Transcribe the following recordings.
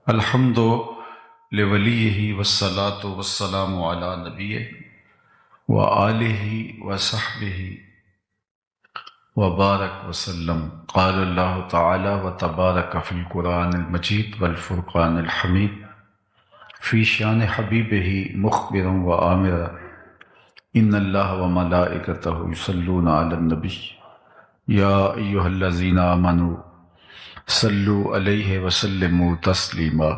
الحمد لولیہ والصلاة والسلام علی نبیہ وآلہ وصحبہ وبارک وسلم۔ قال اللہ تعالی وتبارک فی القرآن المجید والفرقان الحمید فی شان حبیبہ مخبرا وآمرا ان اللہ وملائکتہ یصلون علی النبی یا ایہا الذین آمنوا صلوا علیہ وسلموا تسلیما۔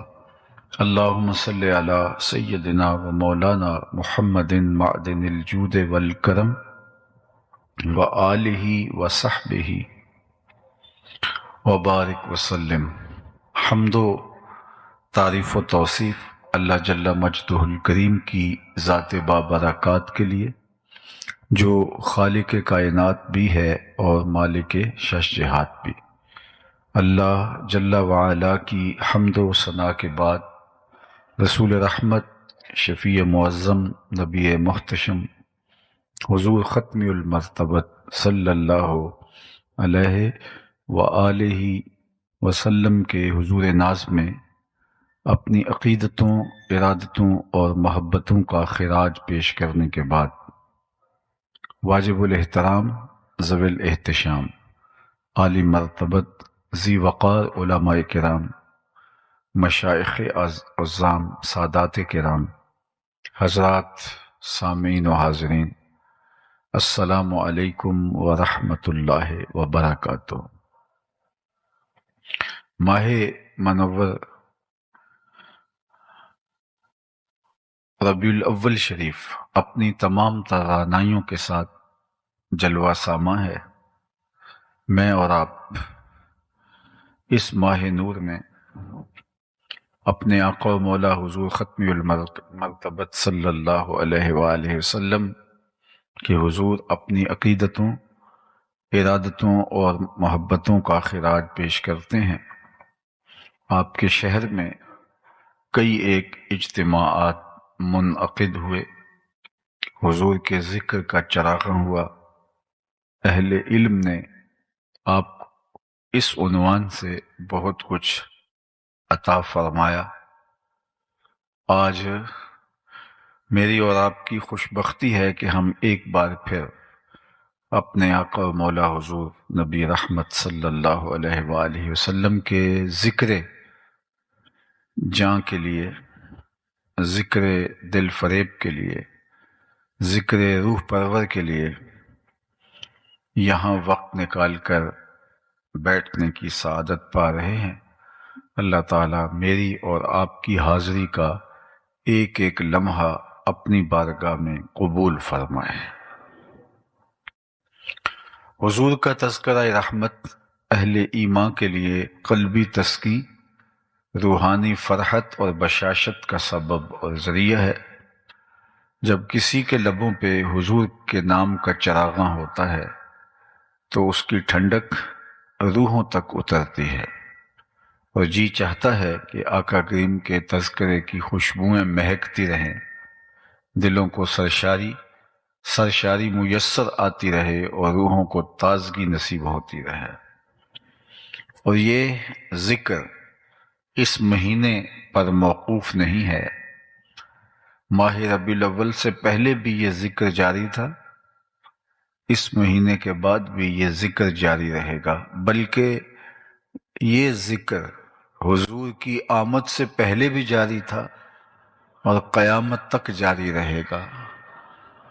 اللہم صلی علی سیدنا و مولانا محمد معدن الجود والکرم وآلہ وصحبہ وبارک وسلم۔ حمد و تعریف و توصیف اللہ جل مجدہ الکریم کی ذات بابرکات کے لیے، جو خالق کائنات بھی ہے اور مالک شش جہات بھی۔ اللہ جل وعلا کی حمد و ثنا کے بعد رسول رحمت، شفیع معظم، نبی محتشم، حضور ختم المرتبت صلی اللہ علیہ وآلہ وسلم کے حضور ناز میں اپنی عقیدتوں، ارادتوں اور محبتوں کا خراج پیش کرنے کے بعد واجب الاحترام، ذوی الاحتشام، عالی مرتبت، ذی وقار علماء کرام، مشائخ عظام، سادات کرام، حضرات سامعین و حاضرین، السلام علیکم ورحمۃ اللہ وبرکاتہ۔ ماہ منور ربیع الاول شریف اپنی تمام توانائیوں کے ساتھ جلوہ ساماں ہے۔ میں اور آپ اس ماہ نور میں اپنے آقا و مولا حضور ختم المرتبت صلی اللہ علیہ وآلہ وسلم کہ حضور اپنی عقیدتوں، ارادتوں اور محبتوں کا خراج پیش کرتے ہیں۔ آپ کے شہر میں کئی ایک اجتماعات منعقد ہوئے، حضور کے ذکر کا چراغاں ہوا، اہل علم نے آپ اس عنوان سے بہت کچھ عطا فرمایا۔ آج میری اور آپ کی خوش بختی ہے کہ ہم ایک بار پھر اپنے آقا و مولا حضور نبی رحمت صلی اللہ علیہ وآلہ وسلم کے ذکر جاں کے لیے، ذکر دل فریب کے لیے، ذکر روح پرور کے لیے یہاں وقت نکال کر بیٹھنے کی سعادت پا رہے ہیں۔ اللہ تعالیٰ میری اور آپ کی حاضری کا ایک ایک لمحہ اپنی بارگاہ میں قبول فرمائے۔ حضور کا تذکرہ رحمت اہل ایمان کے لیے قلبی تسکین، روحانی فرحت اور بشاشت کا سبب اور ذریعہ ہے۔ جب کسی کے لبوں پہ حضور کے نام کا چراغاں ہوتا ہے تو اس کی ٹھنڈک روحوں تک اترتی ہے اور جی چاہتا ہے کہ آقا کریم کے تذکرے کی خوشبوئیں مہکتی رہیں، دلوں کو سرشاری میسر آتی رہے اور روحوں کو تازگی نصیب ہوتی رہے۔ اور یہ ذکر اس مہینے پر موقوف نہیں ہے، ماہ ربیع الاول سے پہلے بھی یہ ذکر جاری تھا، اس مہینے کے بعد بھی یہ ذکر جاری رہے گا، بلکہ یہ ذکر حضور کی آمد سے پہلے بھی جاری تھا اور قیامت تک جاری رہے گا،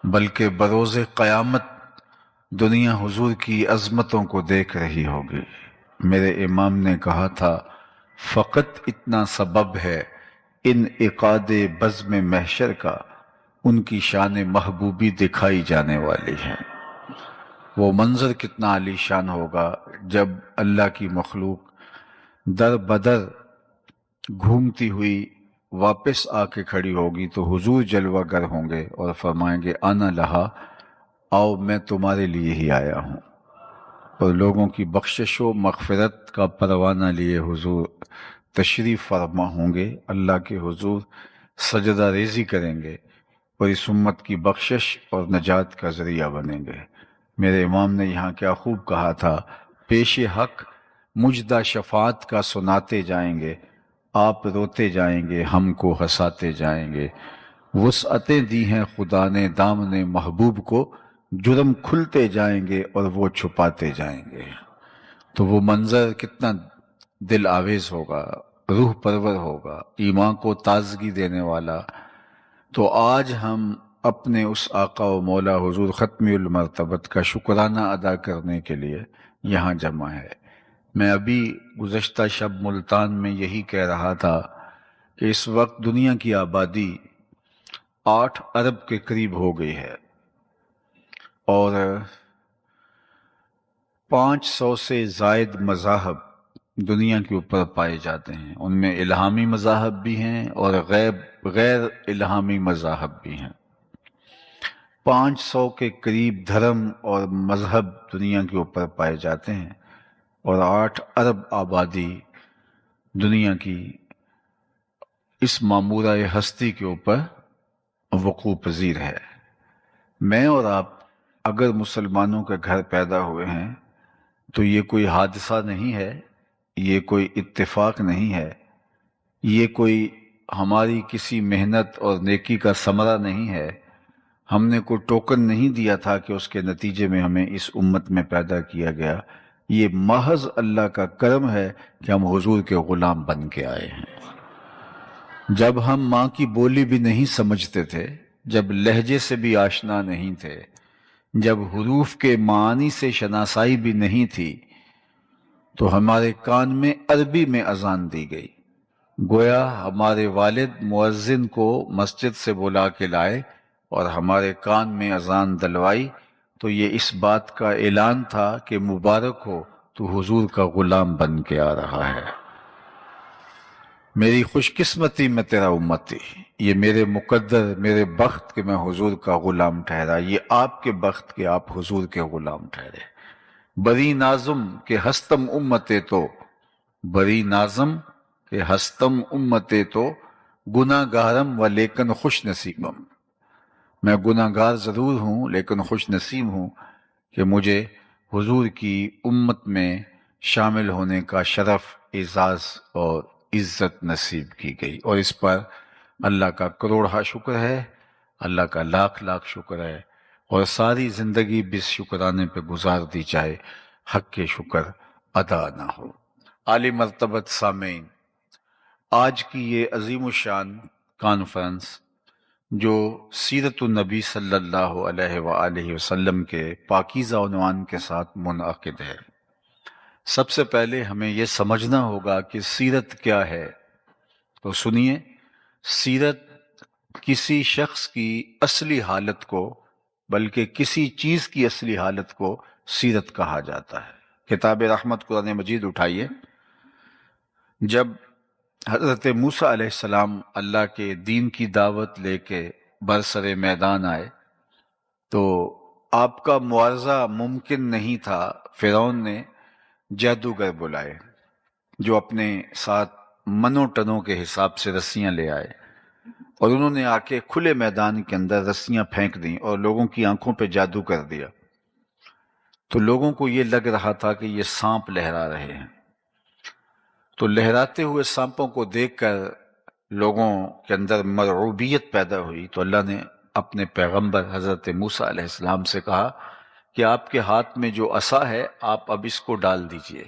بلکہ بروز قیامت دنیا حضور کی عظمتوں کو دیکھ رہی ہوگی۔ میرے امام نے کہا تھا، فقط اتنا سبب ہے انعقاد بزم محشر کا، ان کی شان محبوبی دکھائی جانے والی ہے۔ وہ منظر کتنا عالی شان ہوگا جب اللہ کی مخلوق در بدر گھومتی ہوئی واپس آ کے کھڑی ہوگی تو حضور جلوہ گر ہوں گے اور فرمائیں گے، آنا لہا، آؤ میں تمہارے لیے ہی آیا ہوں۔ اور لوگوں کی بخشش و مغفرت کا پروانہ لیے حضور تشریف فرما ہوں گے، اللہ کے حضور سجدہ ریزی کریں گے اور اس امت کی بخشش اور نجات کا ذریعہ بنیں گے۔ میرے امام نے یہاں کیا خوب کہا تھا، پیش حق مجدہ شفاعت کا سناتے جائیں گے، آپ روتے جائیں گے ہم کو ہنساتے جائیں گے، وسعتیں دی ہیں خدا نے دامن محبوب کو، جرم کھلتے جائیں گے اور وہ چھپاتے جائیں گے۔ تو وہ منظر کتنا دل آویز ہوگا، روح پرور ہوگا، ایمان کو تازگی دینے والا۔ تو آج ہم اپنے اس آقا و مولا حضور ختمی المرتبت کا شکرانہ ادا کرنے کے لیے یہاں جمع ہے۔ میں ابھی گزشتہ شب ملتان میں یہی کہہ رہا تھا کہ اس وقت دنیا کی آبادی 8 ارب کے قریب ہو گئی ہے، اور 500 سے زائد مذاہب دنیا کے اوپر پائے جاتے ہیں۔ ان میں الہامی مذاہب بھی ہیں اور غیر الہامی مذاہب بھی ہیں۔ 500 کے قریب دھرم اور مذہب دنیا کے اوپر پائے جاتے ہیں، اور 8 ارب آبادی دنیا کی اس معمورہ ہستی کے اوپر وقوع پذیر ہے۔ میں اور آپ اگر مسلمانوں کے گھر پیدا ہوئے ہیں تو یہ کوئی حادثہ نہیں ہے، یہ کوئی اتفاق نہیں ہے، یہ کوئی ہماری کسی محنت اور نیکی کا ثمرہ نہیں ہے۔ ہم نے کوئی ٹوکن نہیں دیا تھا کہ اس کے نتیجے میں ہمیں اس امت میں پیدا کیا گیا۔ یہ محض اللہ کا کرم ہے کہ ہم حضور کے غلام بن کے آئے ہیں۔ جب ہم ماں کی بولی بھی نہیں سمجھتے تھے، جب لہجے سے بھی آشنا نہیں تھے، جب حروف کے معانی سے شناسائی بھی نہیں تھی، تو ہمارے کان میں عربی میں اذان دی گئی۔ گویا ہمارے والد مؤذن کو مسجد سے بلا کے لائے اور ہمارے کان میں اذان دلوائی، تو یہ اس بات کا اعلان تھا کہ مبارک ہو، تو حضور کا غلام بن کے آ رہا ہے۔ میری خوش قسمتی میں تیرا امتی، یہ میرے مقدر، میرے بخت کہ میں حضور کا غلام ٹھہرا، یہ آپ کے بخت کہ آپ حضور کے غلام ٹھہرے۔ بری نازم کہ ہستم امتے تو، بری نازم کہ ہستم امتے تو، گناہ گارم و لیکن خوش نصیبم۔ میں گناہ گار ضرور ہوں لیکن خوش نصیب ہوں کہ مجھے حضور کی امت میں شامل ہونے کا شرف، اعزاز اور عزت نصیب کی گئی، اور اس پر اللہ کا کروڑہ شکر ہے، اللہ کا لاکھ لاکھ شکر ہے، اور ساری زندگی بس شکرانے پہ گزار دی جائے، حق کے شکر ادا نہ ہو۔ عالی مرتبت سامعین، آج کی یہ عظیم الشان کانفرنس جو سیرت النبی صلی اللہ علیہ وآلہ وسلم کے پاکیزہ عنوان کے ساتھ منعقد ہے، سب سے پہلے ہمیں یہ سمجھنا ہوگا کہ سیرت کیا ہے۔ تو سنیے، سیرت کسی شخص کی اصلی حالت کو، بلکہ کسی چیز کی اصلی حالت کو سیرت کہا جاتا ہے۔ کتاب رحمت قرآن مجید اٹھائیے۔ جب حضرت موسیٰ علیہ السلام اللہ کے دین کی دعوت لے کے برسر میدان آئے تو آپ کا معاوضہ ممکن نہیں تھا۔ فرعون نے جادوگر بلائے جو اپنے ساتھ منوں ٹنوں کے حساب سے رسیاں لے آئے، اور انہوں نے آ کے کھلے میدان کے اندر رسیاں پھینک دیں اور لوگوں کی آنکھوں پہ جادو کر دیا۔ تو لوگوں کو یہ لگ رہا تھا کہ یہ سانپ لہرا رہے ہیں۔ تو لہراتے ہوئے سانپوں کو دیکھ کر لوگوں کے اندر مرعوبیت پیدا ہوئی، تو اللہ نے اپنے پیغمبر حضرت موسیٰ علیہ السلام سے کہا کہ آپ کے ہاتھ میں جو عصا ہے آپ اب اس کو ڈال دیجئے۔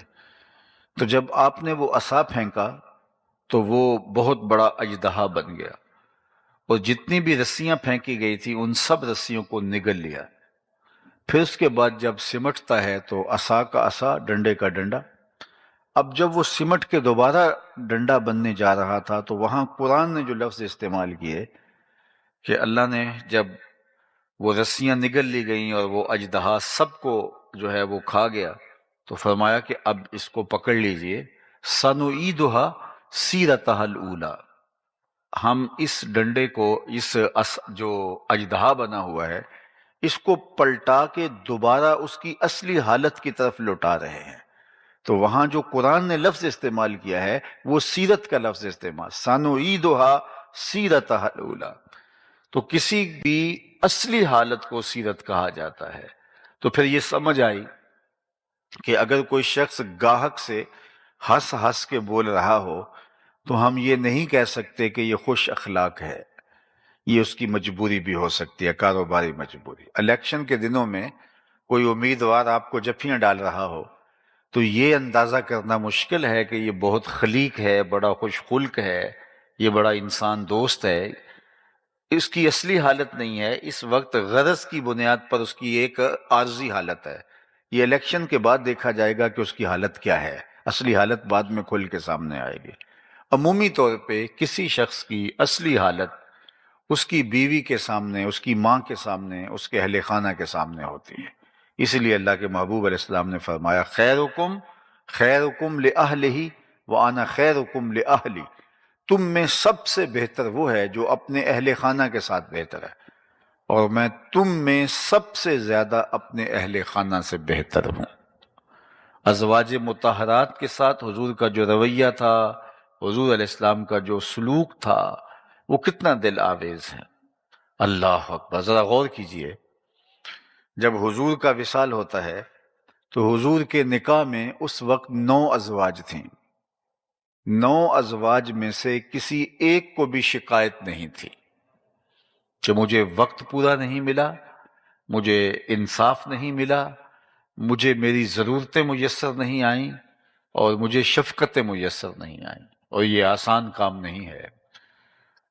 تو جب آپ نے وہ عصا پھینکا تو وہ بہت بڑا اژدہا بن گیا، اور جتنی بھی رسیاں پھینکی گئی تھی ان سب رسیوں کو نگل لیا۔ پھر اس کے بعد جب سمٹتا ہے تو عصا کا عصا، ڈنڈے کا ڈنڈا۔ اب جب وہ سمٹ کے دوبارہ ڈنڈا بننے جا رہا تھا تو وہاں قرآن نے جو لفظ استعمال کیے کہ اللہ نے جب وہ رسیاں نگل لی گئیں اور وہ اژدہا سب کو جو ہے وہ کھا گیا، تو فرمایا کہ اب اس کو پکڑ لیجئے، سَنُعِيدُهَا سِيرَتَهَا الْأُولَى، ہم اس ڈنڈے کو، جو اژدہا بنا ہوا ہے، اس کو پلٹا کے دوبارہ اس کی اصلی حالت کی طرف لوٹا رہے ہیں۔ تو وہاں جو قرآن نے لفظ استعمال کیا ہے وہ سیرت کا لفظ استعمال، سَنُعِيدُهَا سِيرَتَهَا الْأُولَى۔ تو کسی بھی اصلی حالت کو سیرت کہا جاتا ہے۔ تو پھر یہ سمجھ آئی کہ اگر کوئی شخص گاہک سے ہنس ہنس کے بول رہا ہو تو ہم یہ نہیں کہہ سکتے کہ یہ خوش اخلاق ہے، یہ اس کی مجبوری بھی ہو سکتی ہے، کاروباری مجبوری۔ الیکشن کے دنوں میں کوئی امیدوار آپ کو جفیاں ڈال رہا ہو تو یہ اندازہ کرنا مشکل ہے کہ یہ بہت خلیق ہے، بڑا خوش خلق ہے، یہ بڑا انسان دوست ہے۔ اس کی اصلی حالت نہیں ہے، اس وقت غرض کی بنیاد پر اس کی ایک عارضی حالت ہے۔ یہ الیکشن کے بعد دیکھا جائے گا کہ اس کی حالت کیا ہے، اصلی حالت بعد میں کھل کے سامنے آئے گی۔ عمومی طور پہ کسی شخص کی اصلی حالت اس کی بیوی کے سامنے، اس کی ماں کے سامنے، اس کے اہل خانہ کے سامنے ہوتی ہے۔ اسی لیے اللہ کے محبوب علیہ السلام نے فرمایا خیرکم خیرکم لأہلہ وانا خیرکم لأہلی، تم میں سب سے بہتر وہ ہے جو اپنے اہل خانہ کے ساتھ بہتر ہے، اور میں تم میں سب سے زیادہ اپنے اہل خانہ سے بہتر ہوں۔ ازواج مطہرات کے ساتھ حضور کا جو رویہ تھا، حضور علیہ السلام کا جو سلوک تھا، وہ کتنا دل آویز ہے۔ اللہ اکبر، ذرا غور کیجئے، جب حضور کا وصال ہوتا ہے تو حضور کے نکاح میں اس وقت 9 ازواج تھیں۔ 9 ازواج میں سے کسی ایک کو بھی شکایت نہیں تھی کہ مجھے وقت پورا نہیں ملا، مجھے انصاف نہیں ملا، مجھے میری ضرورتیں میسر نہیں آئیں، اور مجھے شفقتیں میسر نہیں آئیں، اور یہ آسان کام نہیں ہے۔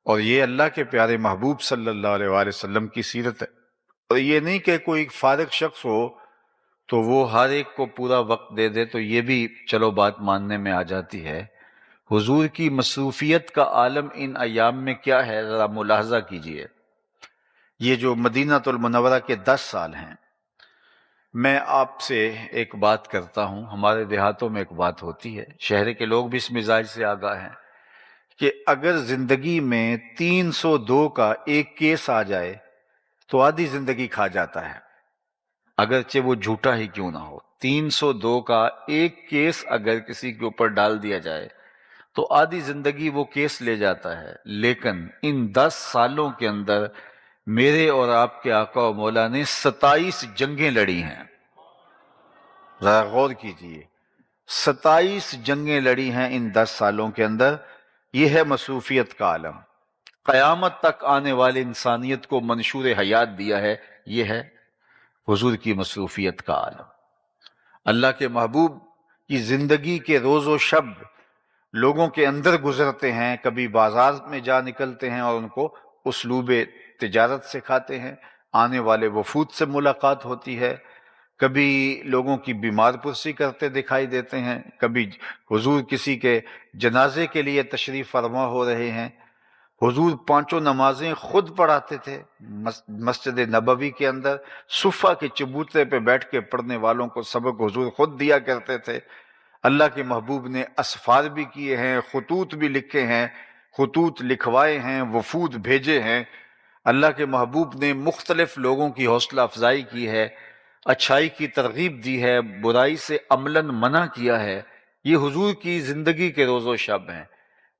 اور یہ اللہ کے پیارے محبوب صلی اللہ علیہ وآلہ وسلم کی سیرت ہے۔ اور یہ نہیں کہ کوئی فارغ شخص ہو تو وہ ہر ایک کو پورا وقت دے دے، تو یہ بھی چلو بات ماننے میں آ جاتی ہے۔ حضور کی مصروفیت کا عالم ان ایام میں کیا ہے، ذرا ملاحظہ کیجئے۔ یہ جو مدینہ المنورہ کے 10 سال ہیں، میں آپ سے ایک بات کرتا ہوں، ہمارے دیہاتوں میں ایک بات ہوتی ہے، شہر کے لوگ بھی اس مزاج سے آگاہ ہیں، کہ اگر زندگی میں 302 کا ایک کیس آ جائے تو آدھی زندگی کھا جاتا ہے، اگرچہ وہ جھوٹا ہی کیوں نہ ہو۔ 302 کا ایک کیس اگر کسی کے اوپر ڈال دیا جائے تو آدھی زندگی وہ کیس لے جاتا ہے۔ لیکن ان 10 سالوں کے اندر میرے اور آپ کے آقا و مولا نے 27 جنگیں لڑی ہیں، ذرا غور کیجئے، 27 جنگیں لڑی ہیں ان 10 سالوں کے اندر۔ یہ ہے مصروفیت کا عالم، قیامت تک آنے والے انسانیت کو منشور حیات دیا ہے، یہ ہے حضور کی مصروفیت کا عالم۔ اللہ کے محبوب کی زندگی کے روز و شب لوگوں کے اندر گزرتے ہیں، کبھی بازار میں جا نکلتے ہیں اور ان کو اسلوب تجارت سکھاتے ہیں، آنے والے وفود سے ملاقات ہوتی ہے، کبھی لوگوں کی بیمار پرسی کرتے دکھائی دیتے ہیں، کبھی حضور کسی کے جنازے کے لیے تشریف فرما ہو رہے ہیں۔ حضور 5 نمازیں خود پڑھاتے تھے مسجد نبوی کے اندر، صفہ کے چبوترے پہ بیٹھ کے پڑھنے والوں کو سبق حضور خود دیا کرتے تھے۔ اللہ کے محبوب نے اسفار بھی کیے ہیں، خطوط بھی لکھے ہیں، خطوط لکھوائے ہیں، وفود بھیجے ہیں۔ اللہ کے محبوب نے مختلف لوگوں کی حوصلہ افزائی کی ہے، اچھائی کی ترغیب دی ہے، برائی سے عملاً منع کیا ہے۔ یہ حضور کی زندگی کے روز و شب ہیں،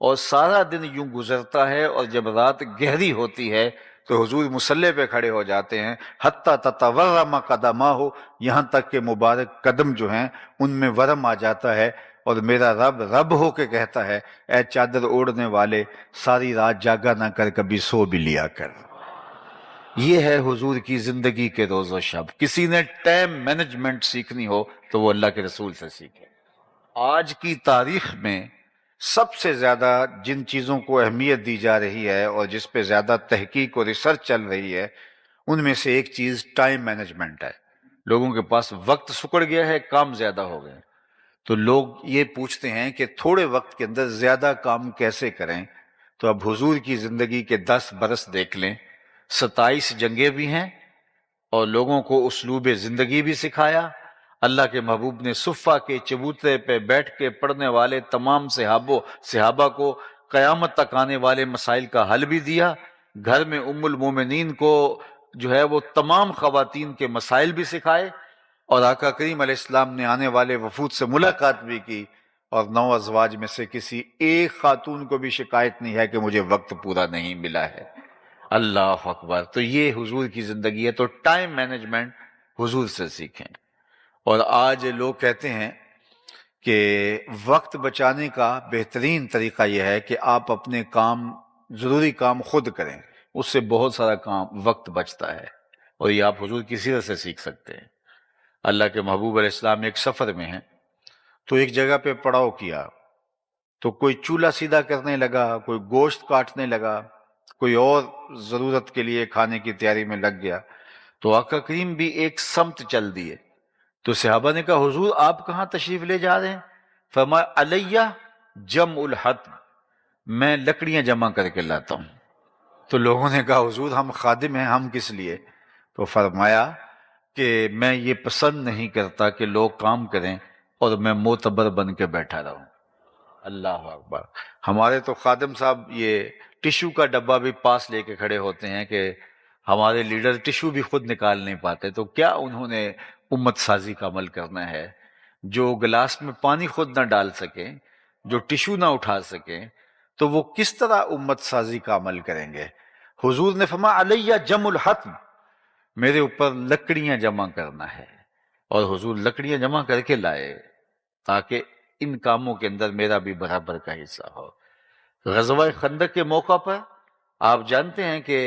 اور سارا دن یوں گزرتا ہے، اور جب رات گہری ہوتی ہے تو حضور مصلی پہ کھڑے ہو جاتے ہیں، حتیٰ تتورم قدماہ، یہاں تک کہ مبارک قدم جو ہیں ان میں ورم آ جاتا ہے، اور میرا رب رب ہو کے کہتا ہے، اے چادر اوڑھنے والے، ساری رات جاگا نہ کر، کبھی سو بھی لیا کر۔ یہ ہے حضور کی زندگی کے روز و شب۔ کسی نے ٹائم مینجمنٹ سیکھنی ہو تو وہ اللہ کے رسول سے سیکھے۔ آج کی تاریخ میں سب سے زیادہ جن چیزوں کو اہمیت دی جا رہی ہے اور جس پہ زیادہ تحقیق اور ریسرچ چل رہی ہے، ان میں سے ایک چیز ٹائم مینجمنٹ ہے۔ لوگوں کے پاس وقت سکڑ گیا ہے، کام زیادہ ہو گئے، تو لوگ یہ پوچھتے ہیں کہ تھوڑے وقت کے اندر زیادہ کام کیسے کریں۔ تو اب حضور کی زندگی کے 10 برس دیکھ لیں، 27 جنگیں بھی ہیں، اور لوگوں کو اسلوب زندگی بھی سکھایا۔ اللہ کے محبوب نے صفہ کے چبوترے پہ بیٹھ کے پڑھنے والے تمام صحابہ کو قیامت تک آنے والے مسائل کا حل بھی دیا۔ گھر میں ام المومنین کو جو ہے وہ تمام خواتین کے مسائل بھی سکھائے، اور آقا کریم علیہ السلام نے آنے والے وفود سے ملاقات بھی کی، اور 9 ازواج میں سے کسی ایک خاتون کو بھی شکایت نہیں ہے کہ مجھے وقت پورا نہیں ملا ہے۔ اللہ اکبر۔ تو یہ حضور کی زندگی ہے، تو ٹائم مینجمنٹ حضور سے سیکھیں۔ اور آج لوگ کہتے ہیں کہ وقت بچانے کا بہترین طریقہ یہ ہے کہ آپ اپنے کام، ضروری کام خود کریں، اس سے بہت سارا کام وقت بچتا ہے، اور یہ آپ حضور کی سیرت سے سیکھ سکتے ہیں۔ اللہ کے محبوب علیہ السلام ایک سفر میں ہیں، تو ایک جگہ پہ پڑاؤ کیا، تو کوئی چولہا سیدھا کرنے لگا، کوئی گوشت کاٹنے لگا، کوئی اور ضرورت کے لیے کھانے کی تیاری میں لگ گیا، تو آقا کریم بھی ایک سمت چل دیے۔ تو صحابہ نے کہا حضور آپ کہاں تشریف لے جا رہے ہیں؟ فرمایا علیہ جمع الحطب، میں لکڑیاں جمع کر کے لاتا ہوں۔ تو لوگوں نے کہا حضور ہم خادم ہیں، ہم کس لیے؟ تو فرمایا کہ میں یہ پسند نہیں کرتا کہ لوگ کام کریں اور میں معتبر بن کے بیٹھا رہوں۔ اللہ اکبر۔ ہمارے تو خادم صاحب یہ ٹشو کا ڈبہ بھی پاس لے کے کھڑے ہوتے ہیں کہ ہمارے لیڈر ٹشو بھی خود نکال نہیں پاتے، تو کیا انہوں نے امت سازی کا عمل کرنا ہے؟ جو گلاس میں پانی خود نہ ڈال سکیں، جو ٹشو نہ اٹھا سکیں، تو وہ کس طرح امت سازی کا عمل کریں گے؟ حضور نے فرمایا علیہ جمع الحطب، میرے اوپر لکڑیاں جمع کرنا ہے، اور حضور لکڑیاں جمع کر کے لائے تاکہ ان کاموں کے اندر میرا بھی برابر کا حصہ ہو۔ غزوہ خندق کے موقع پر آپ جانتے ہیں کہ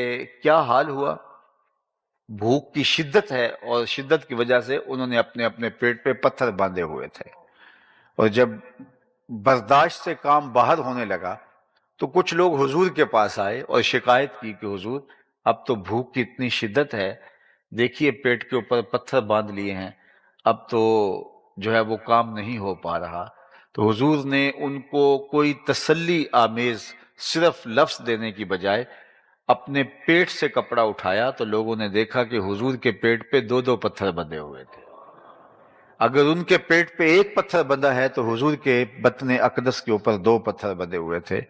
کیا حال ہوا؟ بھوک کی شدت ہے، اور شدت کی وجہ سے انہوں نے اپنے اپنے پیٹ پہ پتھر باندھے ہوئے تھے، اور جب برداشت سے کام باہر ہونے لگا تو کچھ لوگ حضور کے پاس آئے اور شکایت کی کہ حضور اب تو بھوک کی اتنی شدت ہے، دیکھیے پیٹ کے اوپر پتھر باندھ لیے ہیں، اب تو جو ہے وہ کام نہیں ہو پا رہا۔ تو حضور نے ان کو کوئی تسلی آمیز صرف لفظ دینے کی بجائے اپنے پیٹ سے کپڑا اٹھایا، تو لوگوں نے دیکھا کہ حضور کے پیٹ پہ دو دو پتھر بندھے ہوئے تھے۔ اگر ان کے پیٹ پہ ایک پتھر بندھا ہے تو حضور کے بطن اقدس کے اوپر دو پتھر بندھے ہوئے تھے۔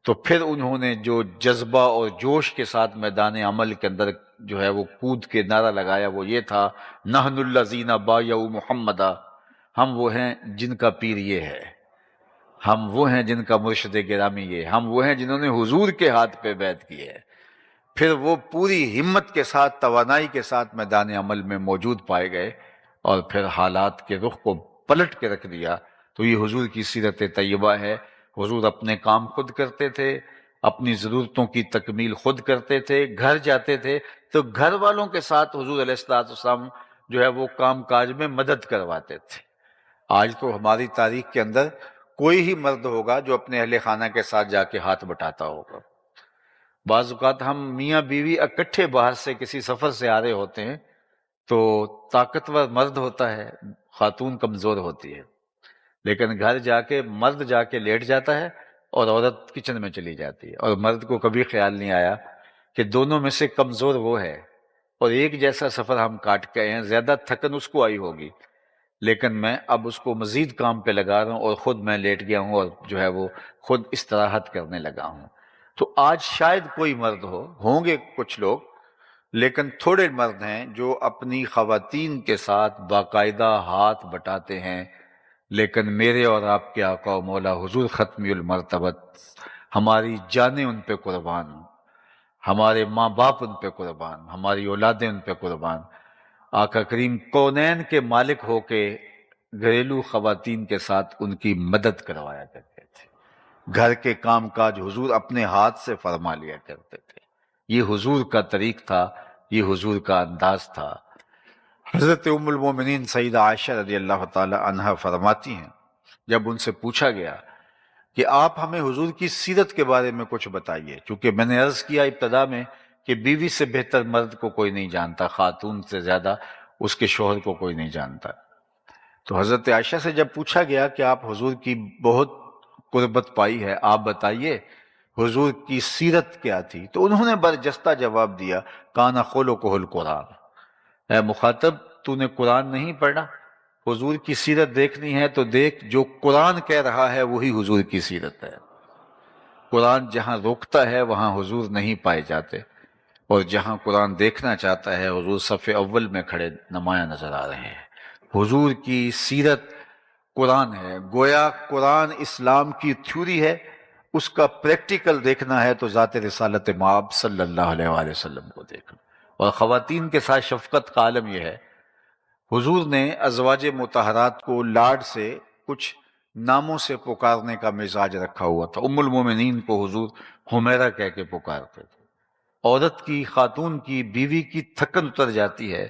تو پھر انہوں نے جو جذبہ اور جوش کے ساتھ میدان عمل کے اندر جو ہے وہ کود کے نعرہ لگایا، وہ یہ تھا نحن الذین بایعوا محمدا، ہم وہ ہیں جن کا پیر یہ ہے، ہم وہ ہیں جن کا مرشد گرامی یہ ہے، ہم وہ ہیں جنہوں نے حضور کے ہاتھ پہ بیعت کی ہے۔ پھر وہ پوری ہمت کے ساتھ، توانائی کے ساتھ میدان عمل میں موجود پائے گئے، اور پھر حالات کے رخ کو پلٹ کے رکھ دیا۔ تو یہ حضور کی سیرت طیبہ ہے۔ حضور اپنے کام خود کرتے تھے، اپنی ضرورتوں کی تکمیل خود کرتے تھے، گھر جاتے تھے تو گھر والوں کے ساتھ حضور علیہ السلام جو ہے وہ کام کاج میں مدد کرواتے تھے۔ آج تو ہماری تاریخ کے اندر کوئی ہی مرد ہوگا جو اپنے اہل خانہ کے ساتھ جا کے ہاتھ بٹاتا ہوگا۔ بعض اوقات ہم میاں بیوی اکٹھے باہر سے کسی سفر سے آ رہے ہوتے ہیں، تو طاقتور مرد ہوتا ہے، خاتون کمزور ہوتی ہے، لیکن گھر جا کے مرد جا کے لیٹ جاتا ہے اور عورت کچن میں چلی جاتی ہے، اور مرد کو کبھی خیال نہیں آیا کہ دونوں میں سے کمزور وہ ہے، اور ایک جیسا سفر ہم کاٹ کے آئے ہیں، زیادہ تھکن اس کو آئی ہوگی، لیکن میں اب اس کو مزید کام پہ لگا رہا ہوں، اور خود میں لیٹ گیا ہوں، اور جو ہے وہ خود استراحت کرنے لگا ہوں۔ تو آج شاید کوئی مرد ہوں گے کچھ لوگ، لیکن تھوڑے مرد ہیں جو اپنی خواتین کے ساتھ باقاعدہ ہاتھ بٹاتے ہیں۔ لیکن میرے اور آپ کے آقا و مولا حضور ختمی المرتبت، ہماری جانیں ان پہ قربان، ہمارے ماں باپ ان پہ قربان، ہماری اولادیں ان پہ قربان۔ آقا کریم کونین کے مالک ہو کے گھریلو خواتین کے ساتھ ان کی مدد کروایا کرتے تھے، گھر کے کام کاج حضور اپنے ہاتھ سے فرما لیا کرتے تھے۔ یہ حضور کا طریق تھا، یہ حضور کا انداز تھا۔ حضرت ام المومنین سیدہ عائشہ رضی اللہ تعالی عنہا فرماتی ہیں، جب ان سے پوچھا گیا کہ آپ ہمیں حضور کی سیرت کے بارے میں کچھ بتائیے، چونکہ میں نے عرض کیا ابتدا میں کہ بیوی سے بہتر مرد کو کوئی نہیں جانتا، خاتون سے زیادہ اس کے شوہر کو کوئی نہیں جانتا۔ تو حضرت عائشہ سے جب پوچھا گیا کہ آپ حضور کی بہت قربت پائی ہے، آپ بتائیے حضور کی سیرت کیا تھی؟ تو انہوں نے برجستہ جواب دیا، کانا خلقہ القرآن، اے مخاطب تو نے قرآن نہیں پڑھا؟ حضور کی سیرت دیکھنی ہے تو دیکھ، جو قرآن کہہ رہا ہے وہی حضور کی سیرت ہے۔ قرآن جہاں روکتا ہے وہاں حضور نہیں پائے جاتے، اور جہاں قرآن دیکھنا چاہتا ہے حضور صف اول میں کھڑے نمایاں نظر آ رہے ہیں۔ حضور کی سیرت قرآن ہے، گویا قرآن اسلام کی تھیوری ہے، اس کا پریکٹیکل دیکھنا ہے تو ذات رسالت مآب صلی اللہ علیہ وآلہ وسلم کو دیکھنا۔ اور خواتین کے ساتھ شفقت کا عالم یہ ہے، حضور نے ازواج مطہرات کو لاڈ سے کچھ ناموں سے پکارنے کا مزاج رکھا ہوا تھا۔ ام المومنین کو حضور حمیرہ کہہ کے پکارتے تھے۔ عورت کی، خاتون کی، بیوی کی تھکن اتر جاتی ہے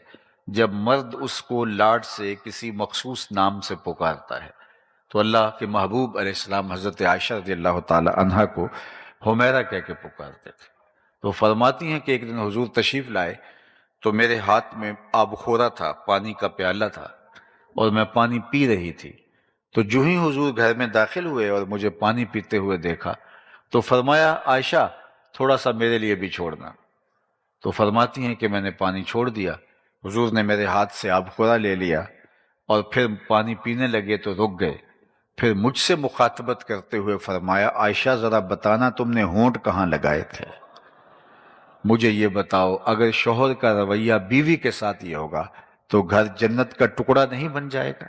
جب مرد اس کو لاڈ سے کسی مخصوص نام سے پکارتا ہے۔ تو اللہ کے محبوب علیہ السلام حضرت عائشہ رضی اللہ تعالی عنہا کو حمیرہ کہہ کے پکارتے تھے۔ تو فرماتی ہیں کہ ایک دن حضور تشریف لائے تو میرے ہاتھ میں آب خورا تھا، پانی کا پیالہ تھا، اور میں پانی پی رہی تھی۔ تو جو ہی حضور گھر میں داخل ہوئے اور مجھے پانی پیتے ہوئے دیکھا تو فرمایا عائشہ تھوڑا سا میرے لیے بھی چھوڑنا۔ تو فرماتی ہیں کہ میں نے پانی چھوڑ دیا، حضور نے میرے ہاتھ سے آب خورا لے لیا اور پھر پانی پینے لگے تو رک گئے۔ پھر مجھ سے مخاطبت کرتے ہوئے فرمایا عائشہ ذرا بتانا تم نے ہونٹ کہاں لگائے تھے؟ مجھے یہ بتاؤ، اگر شوہر کا رویہ بیوی کے ساتھ یہ ہوگا تو گھر جنت کا ٹکڑا نہیں بن جائے گا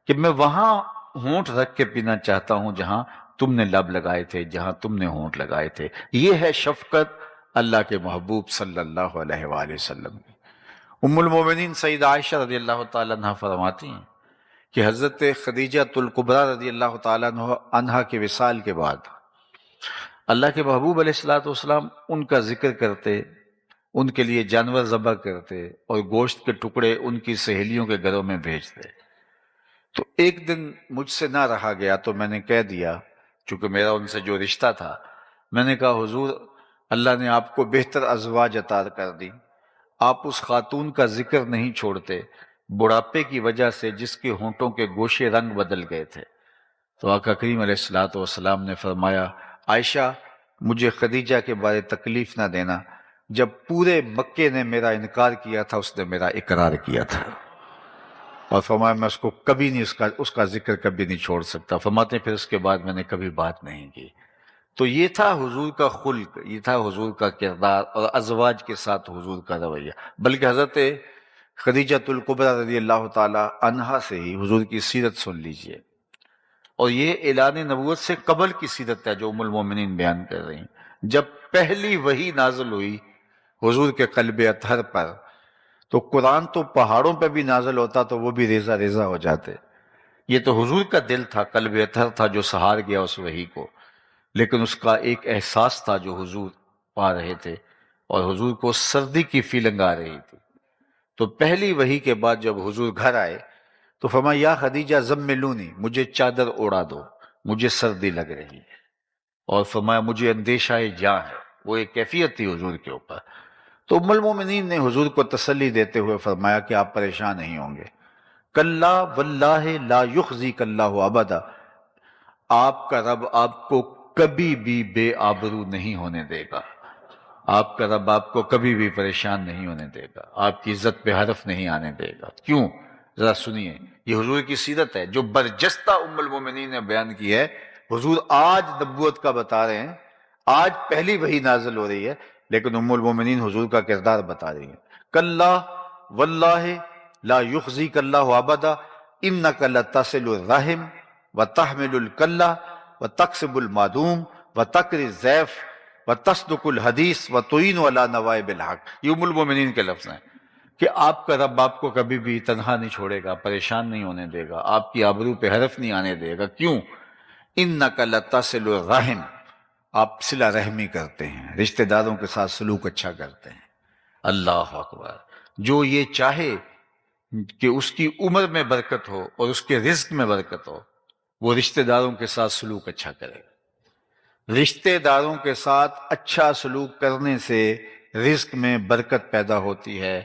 کہ میں وہاں ہونٹ رکھ کے پینا چاہتا ہوں جہاں تم نے لب لگائے تھے، جہاں تم نے ہونٹ لگائے تھے۔ یہ ہے شفقت اللہ کے محبوب صلی اللہ علیہ وآلہ وسلم کی۔ ام المومنین سیدہ عائشہ رضی اللہ تعالیٰ عنہ فرماتی ہیں کہ حضرت خدیجہ الکبریٰ رضی اللہ تعالیٰ عنہ کے وصال کے بعد اللہ کے محبوب علیہ الصلوۃ والسلام ان کا ذکر کرتے، ان کے لیے جانور ذبح کرتے اور گوشت کے ٹکڑے ان کی سہیلیوں کے گھروں میں بھیجتے۔ تو ایک دن مجھ سے نہ رہا گیا تو میں نے کہہ دیا، چونکہ میرا ان سے جو رشتہ تھا، میں نے کہا حضور اللہ نے آپ کو بہتر ازواج عطا کر دی، آپ اس خاتون کا ذکر نہیں چھوڑتے بڑھاپے کی وجہ سے جس کے ہونٹوں کے گوشے رنگ بدل گئے تھے۔ تو آقا کریم علیہ الصلوۃ والسلام نے فرمایا عائشہ مجھے خدیجہ کے بارے تکلیف نہ دینا، جب پورے مکے نے میرا انکار کیا تھا اس نے میرا اقرار کیا تھا، اور فرمایا میں اس کو کبھی نہیں اس کا ذکر کبھی نہیں چھوڑ سکتا۔ فرماتے ہیں پھر اس کے بعد میں نے کبھی بات نہیں کی۔ تو یہ تھا حضور کا خلق، یہ تھا حضور کا کردار اور ازواج کے ساتھ حضور کا رویہ۔ بلکہ حضرت خدیجہ الکبریٰ رضی اللہ تعالی عنہا سے ہی حضور کی سیرت سن لیجئے، اور یہ اعلان نبوت سے قبل کی سیرت ہے جو ام المومنین بیان کر رہی ہیں۔ جب پہلی وحی نازل ہوئی حضور کے قلب اطہر پر تو قرآن تو پہاڑوں پہ بھی نازل ہوتا تو وہ بھی ریزہ ریزہ ہو جاتے۔ یہ تو حضور کا دل تھا، قلب اطہر تھا جو سہار گیا اس وحی کو، لیکن اس کا ایک احساس تھا جو حضور پا رہے تھے، اور حضور کو سردی کی فیلنگ آ رہی تھی۔ تو پہلی وحی کے بعد جب حضور گھر آئے تو فرمایا یا خدیجہ زملونی، مجھے چادر اوڑا دو، مجھے سردی لگ رہی ہے، اور فرمایا مجھے اندیشہ جاں ہے۔ وہ ایک کیفیت تھی حضور کے اوپر۔ تو ام المومنین نے حضور کو تسلی دیتے ہوئے فرمایا کہ آپ پریشان نہیں ہوں گے، کلا واللہ لا یخزیک اللہ ابدا، آپ کا رب آپ کو کبھی بھی بے آبرو نہیں ہونے دے گا، آپ کا رب آپ کو کبھی بھی پریشان نہیں ہونے دے گا، آپ کی عزت پہ حرف نہیں آنے دے گا۔ کیوں؟ ذرا سنیے، یہ حضور کی سیرت ہے جو برجستہ ام المومنین نے بیان کی ہے۔ حضور آج نبوت کا بتا رہے ہیں، آج پہلی وحی نازل ہو رہی ہے، لیکن ام المومنین حضور کا کردار بتا رہی ہیں۔ کلا واللہ لا یخزیک اللہ ابدا انک لتصل الرحم وتحمل الکلہ وتکسب المعدوم وتقری الضیف وتصدق الحدیث وتعین علی نوائب الحق۔ یہ ام المومنین کے لفظ ہیں کہ آپ کا رب آپ کو کبھی بھی تنہا نہیں چھوڑے گا، پریشان نہیں ہونے دے گا، آپ کی آبرو پہ حرف نہیں آنے دے گا۔ کیوں؟ انک لتصل الرحم، آپ صلہ رحمی کرتے ہیں، رشتہ داروں کے ساتھ سلوک اچھا کرتے ہیں۔ اللہ اکبر! جو یہ چاہے کہ اس کی عمر میں برکت ہو اور اس کے رزق میں برکت ہو، وہ رشتہ داروں کے ساتھ سلوک اچھا کرے گا۔ رشتہ داروں کے ساتھ اچھا سلوک کرنے سے رزق میں برکت پیدا ہوتی ہے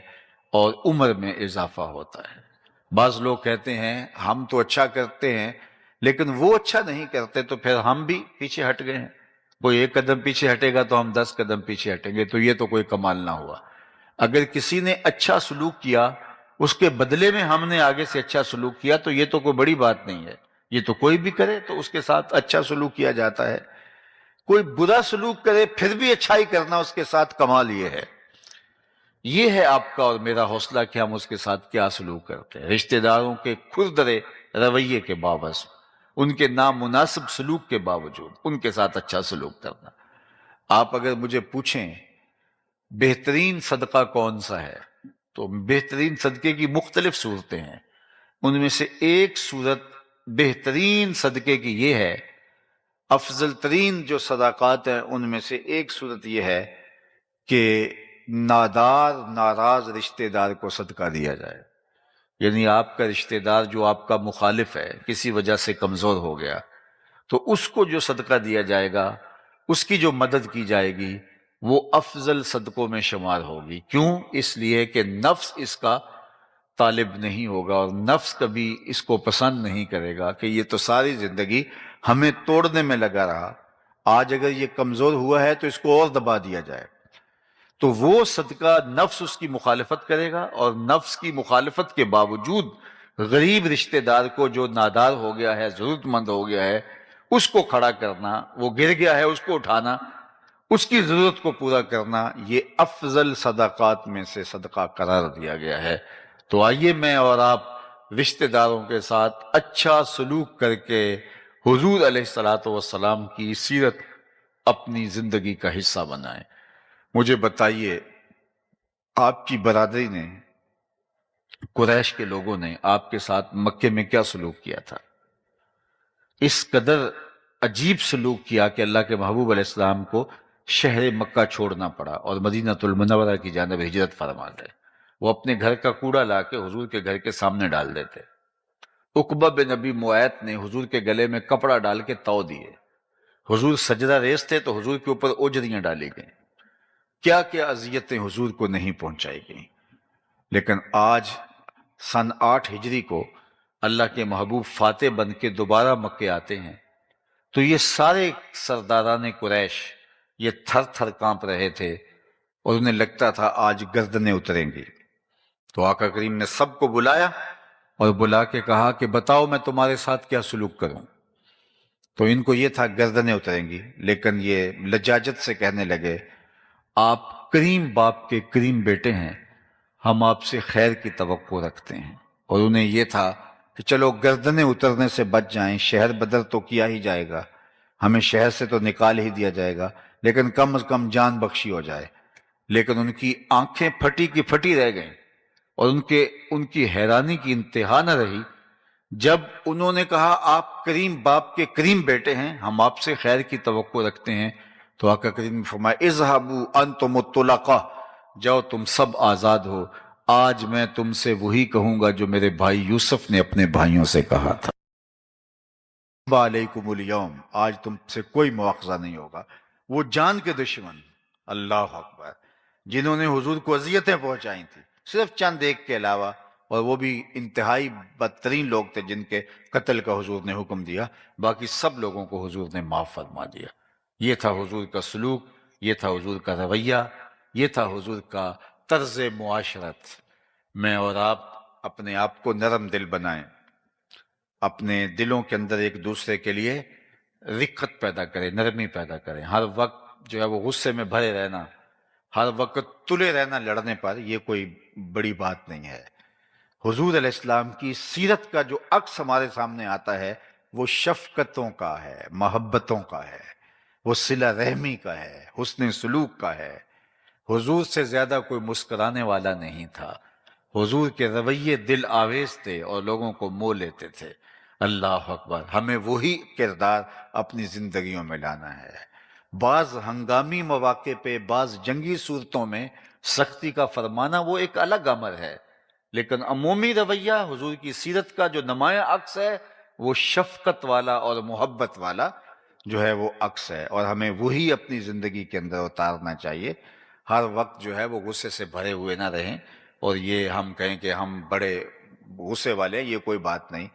اور عمر میں اضافہ ہوتا ہے۔ بعض لوگ کہتے ہیں ہم تو اچھا کرتے ہیں لیکن وہ اچھا نہیں کرتے تو پھر ہم بھی پیچھے ہٹ گئے ہیں، کوئی ایک قدم پیچھے ہٹے گا تو ہم 10 قدم پیچھے ہٹیں گے، تو یہ تو کوئی کمال نہ ہوا۔ اگر کسی نے اچھا سلوک کیا اس کے بدلے میں ہم نے آگے سے اچھا سلوک کیا تو یہ تو کوئی بڑی بات نہیں ہے، یہ تو کوئی بھی کرے تو اس کے ساتھ اچھا سلوک کیا جاتا ہے۔ کوئی برا سلوک کرے پھر بھی اچھائی کرنا اس کے ساتھ کمال یہ ہے۔ یہ ہے آپ کا اور میرا حوصلہ کہ ہم اس کے ساتھ کیا سلوک کرتے ہیں، رشتہ داروں کے کھردرے رویے کے باوجود، ان کے نامناسب سلوک کے باوجود ان کے ساتھ اچھا سلوک کرنا۔ آپ اگر مجھے پوچھیں بہترین صدقہ کون سا ہے تو بہترین صدقے کی مختلف صورتیں ہیں، ان میں سے ایک صورت بہترین صدقے کی یہ ہے، افضل ترین جو صدقات ہیں ان میں سے ایک صورت یہ ہے کہ نادار ناراض رشتہ دار کو صدقہ دیا جائے۔ یعنی آپ کا رشتہ دار جو آپ کا مخالف ہے، کسی وجہ سے کمزور ہو گیا، تو اس کو جو صدقہ دیا جائے گا، اس کی جو مدد کی جائے گی، وہ افضل صدقوں میں شمار ہوگی۔ کیوں؟ اس لیے کہ نفس اس کا طالب نہیں ہوگا، اور نفس کبھی اس کو پسند نہیں کرے گا کہ یہ تو ساری زندگی ہمیں توڑنے میں لگا رہا، آج اگر یہ کمزور ہوا ہے تو اس کو اور دبا دیا جائے۔ تو وہ صدقہ نفس اس کی مخالفت کرے گا، اور نفس کی مخالفت کے باوجود غریب رشتہ دار کو جو نادار ہو گیا ہے، ضرورت مند ہو گیا ہے، اس کو کھڑا کرنا، وہ گر گیا ہے اس کو اٹھانا، اس کی ضرورت کو پورا کرنا، یہ افضل صدقات میں سے صدقہ قرار دیا گیا ہے۔ تو آئیے میں اور آپ رشتہ داروں کے ساتھ اچھا سلوک کر کے حضور علیہ الصلوۃ والسلام کی سیرت اپنی زندگی کا حصہ بنائیں۔ مجھے بتائیے، آپ کی برادری نے، قریش کے لوگوں نے آپ کے ساتھ مکے میں کیا سلوک کیا تھا؟ اس قدر عجیب سلوک کیا کہ اللہ کے محبوب علیہ السلام کو شہر مکہ چھوڑنا پڑا اور مدینہ المنورہ کی جانب ہجرت فرما گئے۔ وہ اپنے گھر کا کوڑا لا کے حضور کے گھر کے سامنے ڈال دیتے۔ عقبہ بن ابی معیط نے حضور کے گلے میں کپڑا ڈال کے تو دیے۔ حضور سجدہ ریز تھے تو حضور کے اوپر اوجریاں ڈالی گئیں۔ کیا کیا اذیتیں حضور کو نہیں پہنچائی گئیں۔ لیکن آج سن 8 ہجری کو اللہ کے محبوب فاتح بن کے دوبارہ مکے آتے ہیں، تو یہ سارے سرداران قریش یہ تھر تھر کانپ رہے تھے، اور انہیں لگتا تھا آج گردنیں اتریں گی۔ تو آقا کریم نے سب کو بلایا اور بلا کے کہا کہ بتاؤ میں تمہارے ساتھ کیا سلوک کروں۔ تو ان کو یہ تھا گردنیں اتریں گی، لیکن یہ لجاجت سے کہنے لگے، آپ کریم باپ کے کریم بیٹے ہیں، ہم آپ سے خیر کی توقع رکھتے ہیں۔ اور انہیں یہ تھا کہ چلو گردنیں اترنے سے بچ جائیں، شہر بدر تو کیا ہی جائے گا، ہمیں شہر سے تو نکال ہی دیا جائے گا، لیکن کم از کم جان بخشی ہو جائے۔ لیکن ان کی آنکھیں پھٹی کی پھٹی رہ گئیں، اور ان کی حیرانی کی انتہا نہ رہی جب انہوں نے کہا آپ کریم باپ کے کریم بیٹے ہیں، ہم آپ سے خیر کی توقع رکھتے ہیں۔ تو آقا کریم نے فرمایا اذهبوا انتم الطلقاء، جاؤ تم سب آزاد ہو، آج میں تم سے وہی کہوں گا جو میرے بھائی یوسف نے اپنے بھائیوں سے کہا تھا، علیکم الیوم، آج تم سے کوئی مواخذہ نہیں ہوگا۔ وہ جان کے دشمن، اللہ اکبر، جنہوں نے حضور کو اذیتیں پہنچائی تھی صرف چند ایک کے علاوہ، اور وہ بھی انتہائی بدترین لوگ تھے جن کے قتل کا حضور نے حکم دیا، باقی سب لوگوں کو حضور نے معاف فرما دیا۔ یہ تھا حضور کا سلوک، یہ تھا حضور کا رویہ، یہ تھا حضور کا طرز معاشرت۔ میں اور آپ اپنے آپ کو نرم دل بنائیں، اپنے دلوں کے اندر ایک دوسرے کے لیے رقت پیدا کریں، نرمی پیدا کریں۔ ہر وقت جو ہے وہ غصے میں بھرے رہنا، ہر وقت تلے رہنا لڑنے پر، یہ کوئی بڑی بات نہیں ہے۔ حضور علیہ السلام کی سیرت کا جو عکس ہمارے سامنے آتا ہے وہ شفقتوں کا ہے، محبتوں کا ہے، وہ صلہ رحمی کا ہے، حسن سلوک کا ہے۔ حضور سے زیادہ کوئی مسکرانے والا نہیں تھا۔ حضور کے رویے دل آویز تھے اور لوگوں کو مو لیتے تھے۔ اللہ اکبر، ہمیں وہی کردار اپنی زندگیوں میں لانا ہے۔ بعض ہنگامی مواقع پہ، بعض جنگی صورتوں میں سختی کا فرمانا وہ ایک الگ امر ہے، لیکن عمومی رویہ حضور کی سیرت کا جو نمایاں عکس ہے وہ شفقت والا اور محبت والا جو ہے وہ عکس ہے، اور ہمیں وہی اپنی زندگی کے اندر اتارنا چاہیے۔ ہر وقت جو ہے وہ غصے سے بھرے ہوئے نہ رہیں، اور یہ ہم کہیں کہ ہم بڑے غصے والے ہیں، یہ کوئی بات نہیں۔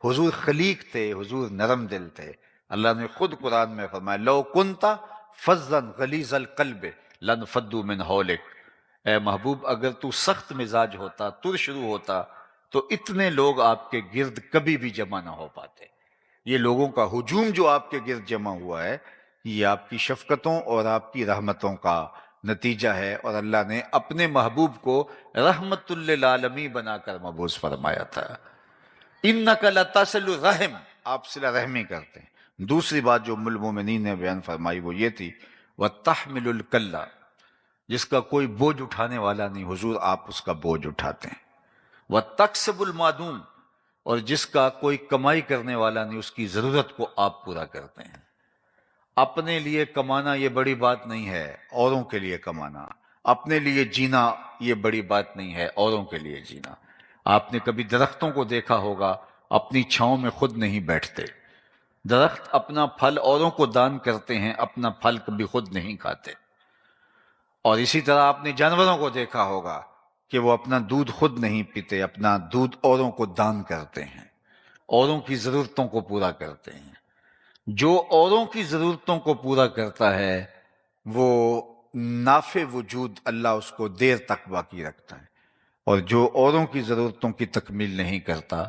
حضور خلیق تھے، حضور نرم دل تھے۔ اللہ نے خود قرآن میں فرمایا لو کنت فظا غلیظ القلب لانفضوا من حولک، اے محبوب اگر تو سخت مزاج ہوتا، ترشرو ہوتا، تو اتنے لوگ آپ کے گرد کبھی بھی جمع نہ ہو پاتے۔ یہ لوگوں کا ہجوم جو آپ کے گرد جمع ہوا ہے، یہ آپ کی شفقتوں اور آپ کی رحمتوں کا نتیجہ ہے، اور اللہ نے اپنے محبوب کو رحمت للعالمین بنا کر مبعوث فرمایا تھا۔ انک لتصل الرحم، آپ صلہ رحمی کرتے ہیں۔ دوسری بات جو ام المومنین نے بیان فرمائی وہ یہ تھی وتحمل الکلہ، جس کا کوئی بوجھ اٹھانے والا نہیں، حضور آپ اس کا بوجھ اٹھاتے ہیں۔ وتکسب المعدوم، اور جس کا کوئی کمائی کرنے والا نہیں، اس کی ضرورت کو آپ پورا کرتے ہیں۔ اپنے لیے کمانا یہ بڑی بات نہیں ہے، اوروں کے لیے کمانا۔ اپنے لیے جینا یہ بڑی بات نہیں ہے، اوروں کے لیے جینا۔ آپ نے کبھی درختوں کو دیکھا ہوگا، اپنی چھاؤں میں خود نہیں بیٹھتے۔ درخت اپنا پھل اوروں کو دان کرتے ہیں، اپنا پھل کبھی خود نہیں کھاتے۔ اور اسی طرح آپ نے جانوروں کو دیکھا ہوگا کہ وہ اپنا دودھ خود نہیں پیتے، اپنا دودھ اوروں کو دان کرتے ہیں، اوروں کی ضرورتوں کو پورا کرتے ہیں۔ جو اوروں کی ضرورتوں کو پورا کرتا ہے وہ نافع وجود اللہ اس کو دیر تک باقی رکھتا ہے، اور جو اوروں کی ضرورتوں کی تکمیل نہیں کرتا،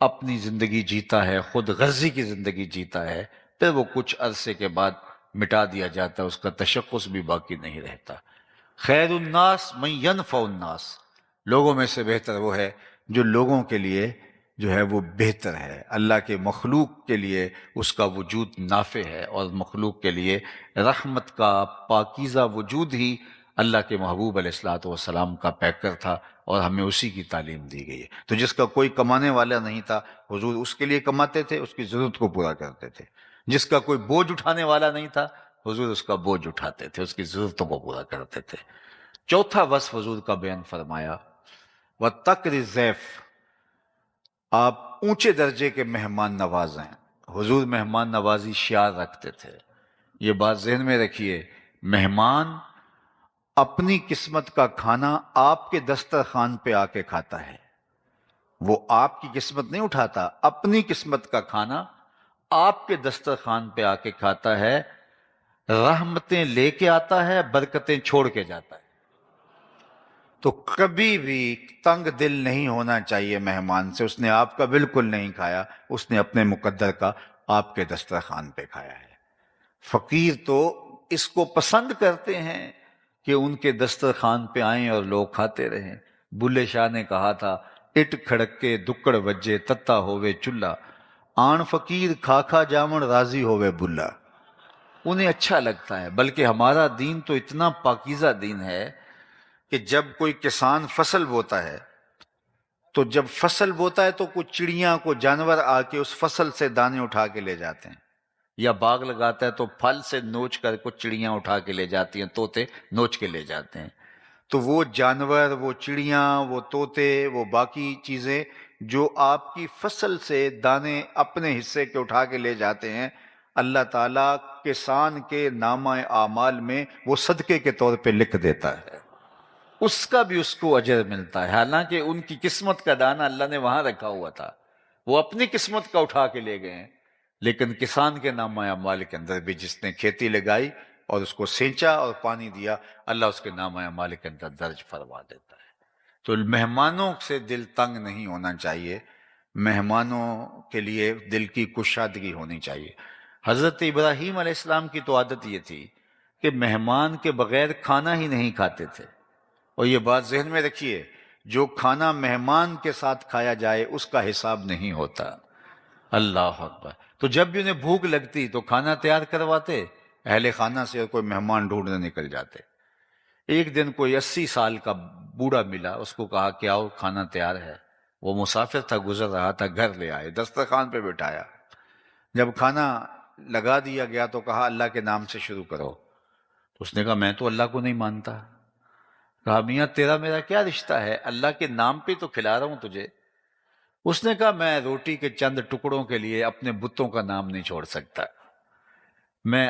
اپنی زندگی جیتا ہے، خود غرضی کی زندگی جیتا ہے، پھر وہ کچھ عرصے کے بعد مٹا دیا جاتا ہے، اس کا تشخص بھی باقی نہیں رہتا۔ خیر الناس من ینفع الناس، لوگوں میں سے بہتر وہ ہے جو لوگوں کے لیے جو ہے وہ بہتر ہے۔ اللہ کے مخلوق کے لیے اس کا وجود نافع ہے، اور مخلوق کے لیے رحمت کا پاکیزہ وجود ہی اللہ کے محبوب علیہ الصلوۃ والسلام کا پیکر تھا، اور ہمیں اسی کی تعلیم دی گئی ہے۔ تو جس کا کوئی کمانے والا نہیں تھا، حضور اس کے لیے کماتے تھے، اس کی ضرورت کو پورا کرتے تھے۔ جس کا کوئی بوجھ اٹھانے والا نہیں تھا، حضور اس کا بوجھ اٹھاتے تھے، اس کی ضرورتوں کو پورا کرتے تھے۔ چوتھا وصف حضور کا بیان فرمایا، وَتَقْرِ الضَّيْفَ، آپ اونچے درجے کے مہمان نواز ہیں۔ حضور مہمان نوازی شعار رکھتے تھے، یہ بات ذہن میں رکھیے۔ مہمان اپنی قسمت کا کھانا آپ کے دسترخوان پہ آ کے کھاتا ہے، وہ آپ کی قسمت نہیں اٹھاتا، اپنی قسمت کا کھانا آپ کے دسترخوان پہ آ کے کھاتا ہے، رحمتیں لے کے آتا ہے، برکتیں چھوڑ کے جاتا ہے۔ تو کبھی بھی تنگ دل نہیں ہونا چاہیے مہمان سے، اس نے آپ کا بالکل نہیں کھایا، اس نے اپنے مقدر کا آپ کے دسترخوان پہ کھایا ہے۔ فقیر تو اس کو پسند کرتے ہیں کہ ان کے دسترخوان پہ آئیں اور لوگ کھاتے رہیں۔ بلے شاہ نے کہا تھا، اٹ کھڑکے دکڑ وجے تتا ہووے چلہ، آن فقیر کھا کھا جامن راضی ہووے بلا۔ انہیں اچھا لگتا ہے، بلکہ ہمارا دین تو اتنا پاکیزہ دین ہے کہ جب کوئی کسان فصل بوتا ہے تو جب فصل بوتا ہے تو کچھ چڑیاں کو جانور آ کے اس فصل سے دانے اٹھا کے لے جاتے ہیں، یا باغ لگاتا ہے تو پھل سے نوچ کر کچھ چڑیاں اٹھا کے لے جاتی ہیں، طوطے نوچ کے لے جاتے ہیں۔ تو وہ جانور، وہ چڑیاں، وہ طوطے، وہ باقی چیزیں جو آپ کی فصل سے دانے اپنے حصے کے اٹھا کے لے جاتے ہیں، اللہ تعالیٰ کسان کے نامہ اعمال میں وہ صدقے کے طور پہ لکھ دیتا ہے، اس کا بھی اس کو اجر ملتا ہے۔ حالانکہ ان کی قسمت کا دانہ اللہ نے وہاں رکھا ہوا تھا، وہ اپنی قسمت کا اٹھا کے لے گئے ہیں، لیکن کسان کے نامہ اعمال کے اندر بھی جس نے کھیتی لگائی اور اس کو سینچا اور پانی دیا، اللہ اس کے نامہ اعمال کے اندر درج فرما دیتا ہے۔ تو مہمانوں سے دل تنگ نہیں ہونا چاہیے، مہمانوں کے لیے دل کی کشادگی ہونی چاہیے۔ حضرت ابراہیم علیہ السلام کی تو عادت یہ تھی کہ مہمان کے بغیر کھانا ہی نہیں کھاتے تھے، اور یہ بات ذہن میں رکھیے، جو کھانا مہمان کے ساتھ کھایا جائے اس کا حساب نہیں ہوتا۔ اللہ اکبر۔ تو جب بھی انہیں بھوک لگتی تو کھانا تیار کرواتے، اہل خانہ سے، اور کوئی مہمان ڈھونڈنے نکل جاتے۔ ایک دن کوئی 80 سال کا بوڑھا ملا، اس کو کہا کہ آؤ کھانا تیار ہے۔ وہ مسافر تھا، گزر رہا تھا، گھر لے آئے، دسترخوان پہ بٹھایا۔ جب کھانا لگا دیا گیا تو کہا اللہ کے نام سے شروع کرو۔ تو اس نے کہا میں تو اللہ کو نہیں مانتا۔ کہا میاں تیرا میرا کیا رشتہ ہے، اللہ کے نام پہ تو کھلا رہا ہوں تجھے۔ اس نے کہا میں روٹی کے چند ٹکڑوں کے لیے اپنے بتوں کا نام نہیں چھوڑ سکتا، میں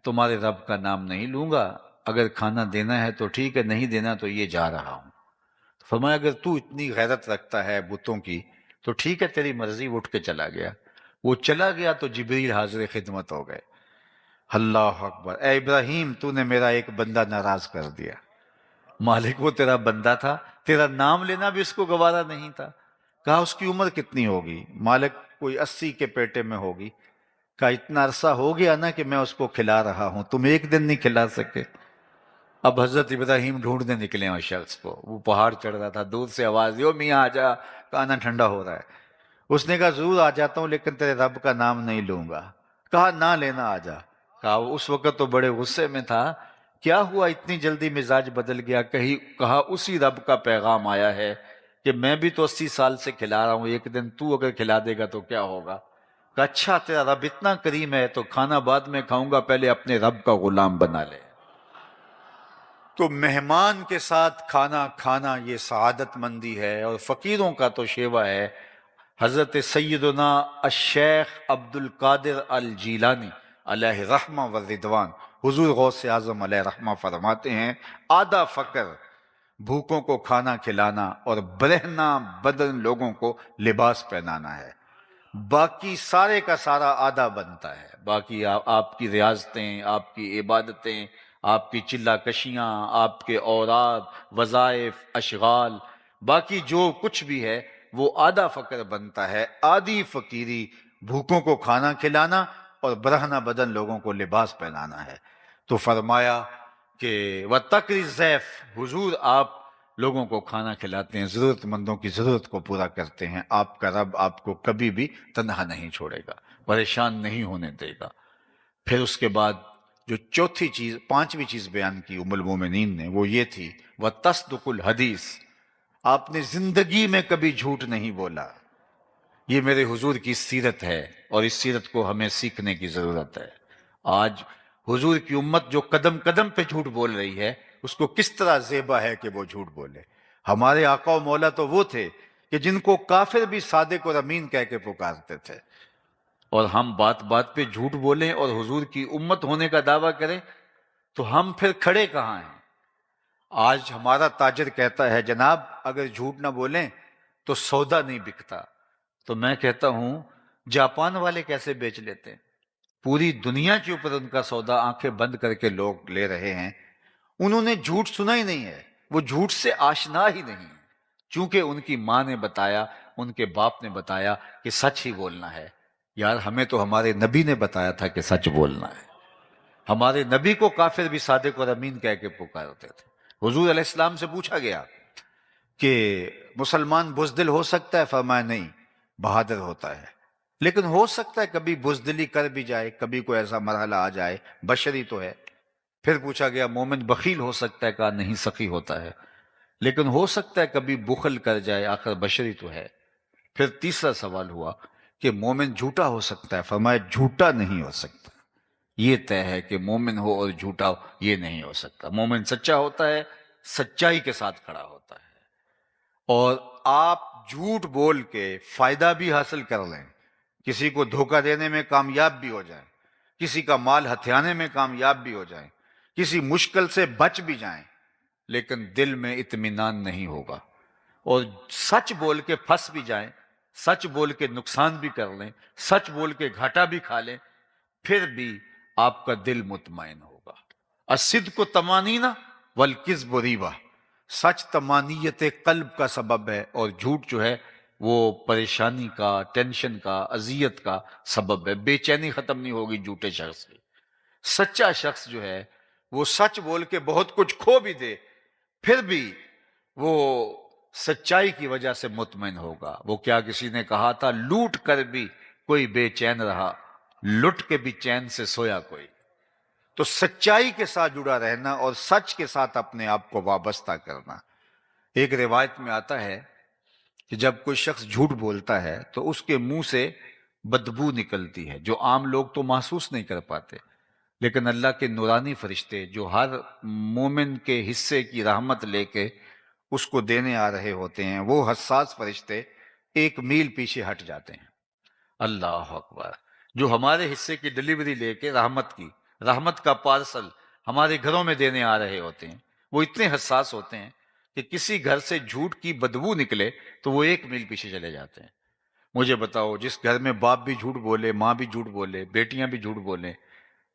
تمہارے رب کا نام نہیں لوں گا، اگر کھانا دینا ہے تو ٹھیک ہے، نہیں دینا تو یہ جا رہا ہوں۔ فرمایا اگر تو اتنی غیرت رکھتا ہے بتوں کی تو ٹھیک ہے تیری مرضی، اٹھ کے چلا گیا۔ وہ چلا گیا تو جبریل حاضر خدمت ہو گئے۔ اللہ اکبر، اے ابراہیم تو نے میرا ایک بندہ ناراض کر دیا۔ مالک وہ تیرا بندہ تھا، تیرا نام لینا بھی اس کو گوارا نہیں تھا۔ کہا اس کی عمر کتنی ہوگی؟ مالک کوئی 80 کے پیٹے میں ہوگی۔ کہا اتنا عرصہ ہو گیا نا کہ میں اس کو کھلا رہا ہوں، تم ایک دن نہیں کھلا سکے؟ اب حضرت ابراہیم ڈھونڈنے نکلے ہیں اس شخص کو، وہ پہاڑ چڑھ رہا تھا، دور سے آواز دیو میاں آ جا، کھانا ٹھنڈا ہو رہا ہے۔ اس نے کہا ضرور آ جاتا ہوں لیکن تیرے رب کا نام نہیں لوں گا۔ کہا نہ لینا، آ جا۔ کہا اس وقت تو بڑے غصے میں تھا، کیا ہوا اتنی جلدی مزاج بدل گیا؟ کہا اسی رب کا پیغام آیا ہے کہ میں بھی تو 80 سال سے کھلا رہا ہوں، ایک دن تو اگر کھلا دے گا تو کیا ہوگا؟ کہ اچھا تیرا رب اتنا کریم ہے تو کھانا بعد میں کھاؤں گا، پہلے اپنے رب کا غلام بنا لے۔ تو مہمان کے ساتھ کھانا کھانا یہ سعادت مندی ہے، اور فقیروں کا تو شیوا ہے۔ حضرت سیدنا الشیخ عبد القادر الجیلانی علیہ رحمہ و رضوان، حضور غوث اعظم علیہ رحمہ فرماتے ہیں، آدھا فقر بھوکوں کو کھانا کھلانا اور برہنہ بدن لوگوں کو لباس پہنانا ہے، باقی سارے کا سارا آدھا بنتا ہے۔ باقی آپ کی ریاضتیں، آپ کی عبادتیں، آپ کی چلہ کشیاں، آپ کے اوراد، وظائف، اشغال، باقی جو کچھ بھی ہے وہ آدھا فقر بنتا ہے۔ آدھی فقیری بھوکوں کو کھانا کھلانا اور برہنہ بدن لوگوں کو لباس پہنانا ہے۔ تو فرمایا کہ وَتَقْرِ الضَّيْفَ، حضور آپ لوگوں کو کھانا کھلاتے ہیں، ضرورت مندوں کی ضرورت کو پورا کرتے ہیں، آپ کا رب آپ کو کبھی بھی تنہا نہیں چھوڑے گا، پریشان نہیں ہونے دے گا۔ پھر اس کے بعد جو چوتھی چیز، پانچویں چیز بیان کی ام المومنین نے، وہ یہ تھی وَتَصْدُقُ الْحَدِيث، آپ نے زندگی میں کبھی جھوٹ نہیں بولا۔ یہ میرے حضور کی سیرت ہے، اور اس سیرت کو ہمیں سیکھنے کی ضرورت ہے۔ آج حضور کی امت جو قدم قدم پہ جھوٹ بول رہی ہے، اس کو کس طرح زیبا ہے کہ وہ جھوٹ بولے۔ ہمارے آقا و مولا تو وہ تھے کہ جن کو کافر بھی صادق اور امین کہہ کے پکارتے تھے، اور ہم بات بات پہ جھوٹ بولیں اور حضور کی امت ہونے کا دعویٰ کریں تو ہم پھر کھڑے کہاں ہیں؟ آج ہمارا تاجر کہتا ہے جناب اگر جھوٹ نہ بولیں تو سودا نہیں بکتا، تو میں کہتا ہوں جاپان والے کیسے بیچ لیتے ہیں؟ پوری دنیا کے اوپر ان کا سودا آنکھیں بند کر کے لوگ لے رہے ہیں۔ انہوں نے جھوٹ سنا ہی نہیں ہے، وہ جھوٹ سے آشنا ہی نہیں ہے، چونکہ ان کی ماں نے بتایا، ان کے باپ نے بتایا کہ سچ ہی بولنا ہے۔ یار ہمیں تو ہمارے نبی نے بتایا تھا کہ سچ بولنا ہے۔ ہمارے نبی کو کافر بھی صادق اور امین کہہ کے پکارتے تھے۔ حضور علیہ السلام سے پوچھا گیا کہ مسلمان بزدل ہو سکتا ہے؟ فرمایا نہیں، بہادر ہوتا ہے، لیکن ہو سکتا ہے کبھی بزدلی کر بھی جائے، کبھی کوئی ایسا مرحلہ آ جائے، بشری تو ہے۔ پھر پوچھا گیا مومن بخیل ہو سکتا ہے؟ کہا نہیں، سخی ہوتا ہے، لیکن ہو سکتا ہے کبھی بخل کر جائے، آخر بشری تو ہے۔ پھر تیسرا سوال ہوا کہ مومن جھوٹا ہو سکتا ہے؟ فرمایا جھوٹا نہیں ہو سکتا، یہ طے ہے کہ مومن ہو اور جھوٹا ہو یہ نہیں ہو سکتا۔ مومن سچا ہوتا ہے، سچائی کے ساتھ کھڑا ہوتا ہے، اور آپ جھوٹ بول کے فائدہ بھی حاصل کر لیں، کسی کو دھوکہ دینے میں کامیاب بھی ہو جائیں، کسی کا مال ہتھیانے میں کامیاب بھی ہو جائیں، کسی مشکل سے بچ بھی جائیں، لیکن دل میں اطمینان نہیں ہوگا، اور سچ بول کے پھنس بھی جائیں، سچ بول کے نقصان بھی کر لیں، سچ بول کے گھاٹا بھی کھا لیں، پھر بھی آپ کا دل مطمئن ہوگا۔ الصدق طمانینہ والکذب ریبہ، سچ طمانیت قلب کا سبب ہے، اور جھوٹ جو ہے وہ پریشانی کا، ٹینشن کا، اذیت کا سبب ہے۔ بے چینی ختم نہیں ہوگی جھوٹے شخص کی۔ سچا شخص جو ہے وہ سچ بول کے بہت کچھ کھو بھی دے، پھر بھی وہ سچائی کی وجہ سے مطمئن ہوگا۔ وہ کیا کسی نے کہا تھا، لوٹ کر بھی کوئی بے چین رہا، لٹ کے بھی چین سے سویا کوئی۔ تو سچائی کے ساتھ جڑا رہنا اور سچ کے ساتھ اپنے آپ کو وابستہ کرنا۔ ایک روایت میں آتا ہے کہ جب کوئی شخص جھوٹ بولتا ہے تو اس کے منہ سے بدبو نکلتی ہے، جو عام لوگ تو محسوس نہیں کر پاتے، لیکن اللہ کے نورانی فرشتے جو ہر مومن کے حصے کی رحمت لے کے اس کو دینے آ رہے ہوتے ہیں، وہ حساس فرشتے 1 میل پیچھے ہٹ جاتے ہیں۔ اللہ اکبر! جو ہمارے حصے کی ڈلیوری لے کے رحمت کا پارسل ہمارے گھروں میں دینے آ رہے ہوتے ہیں، وہ اتنے حساس ہوتے ہیں کہ کسی گھر سے جھوٹ کی بدبو نکلے تو وہ 1 میل پیچھے چلے جاتے ہیں۔ مجھے بتاؤ، جس گھر میں باپ بھی جھوٹ بولے، ماں بھی جھوٹ بولے، بیٹیاں بھی جھوٹ بولے،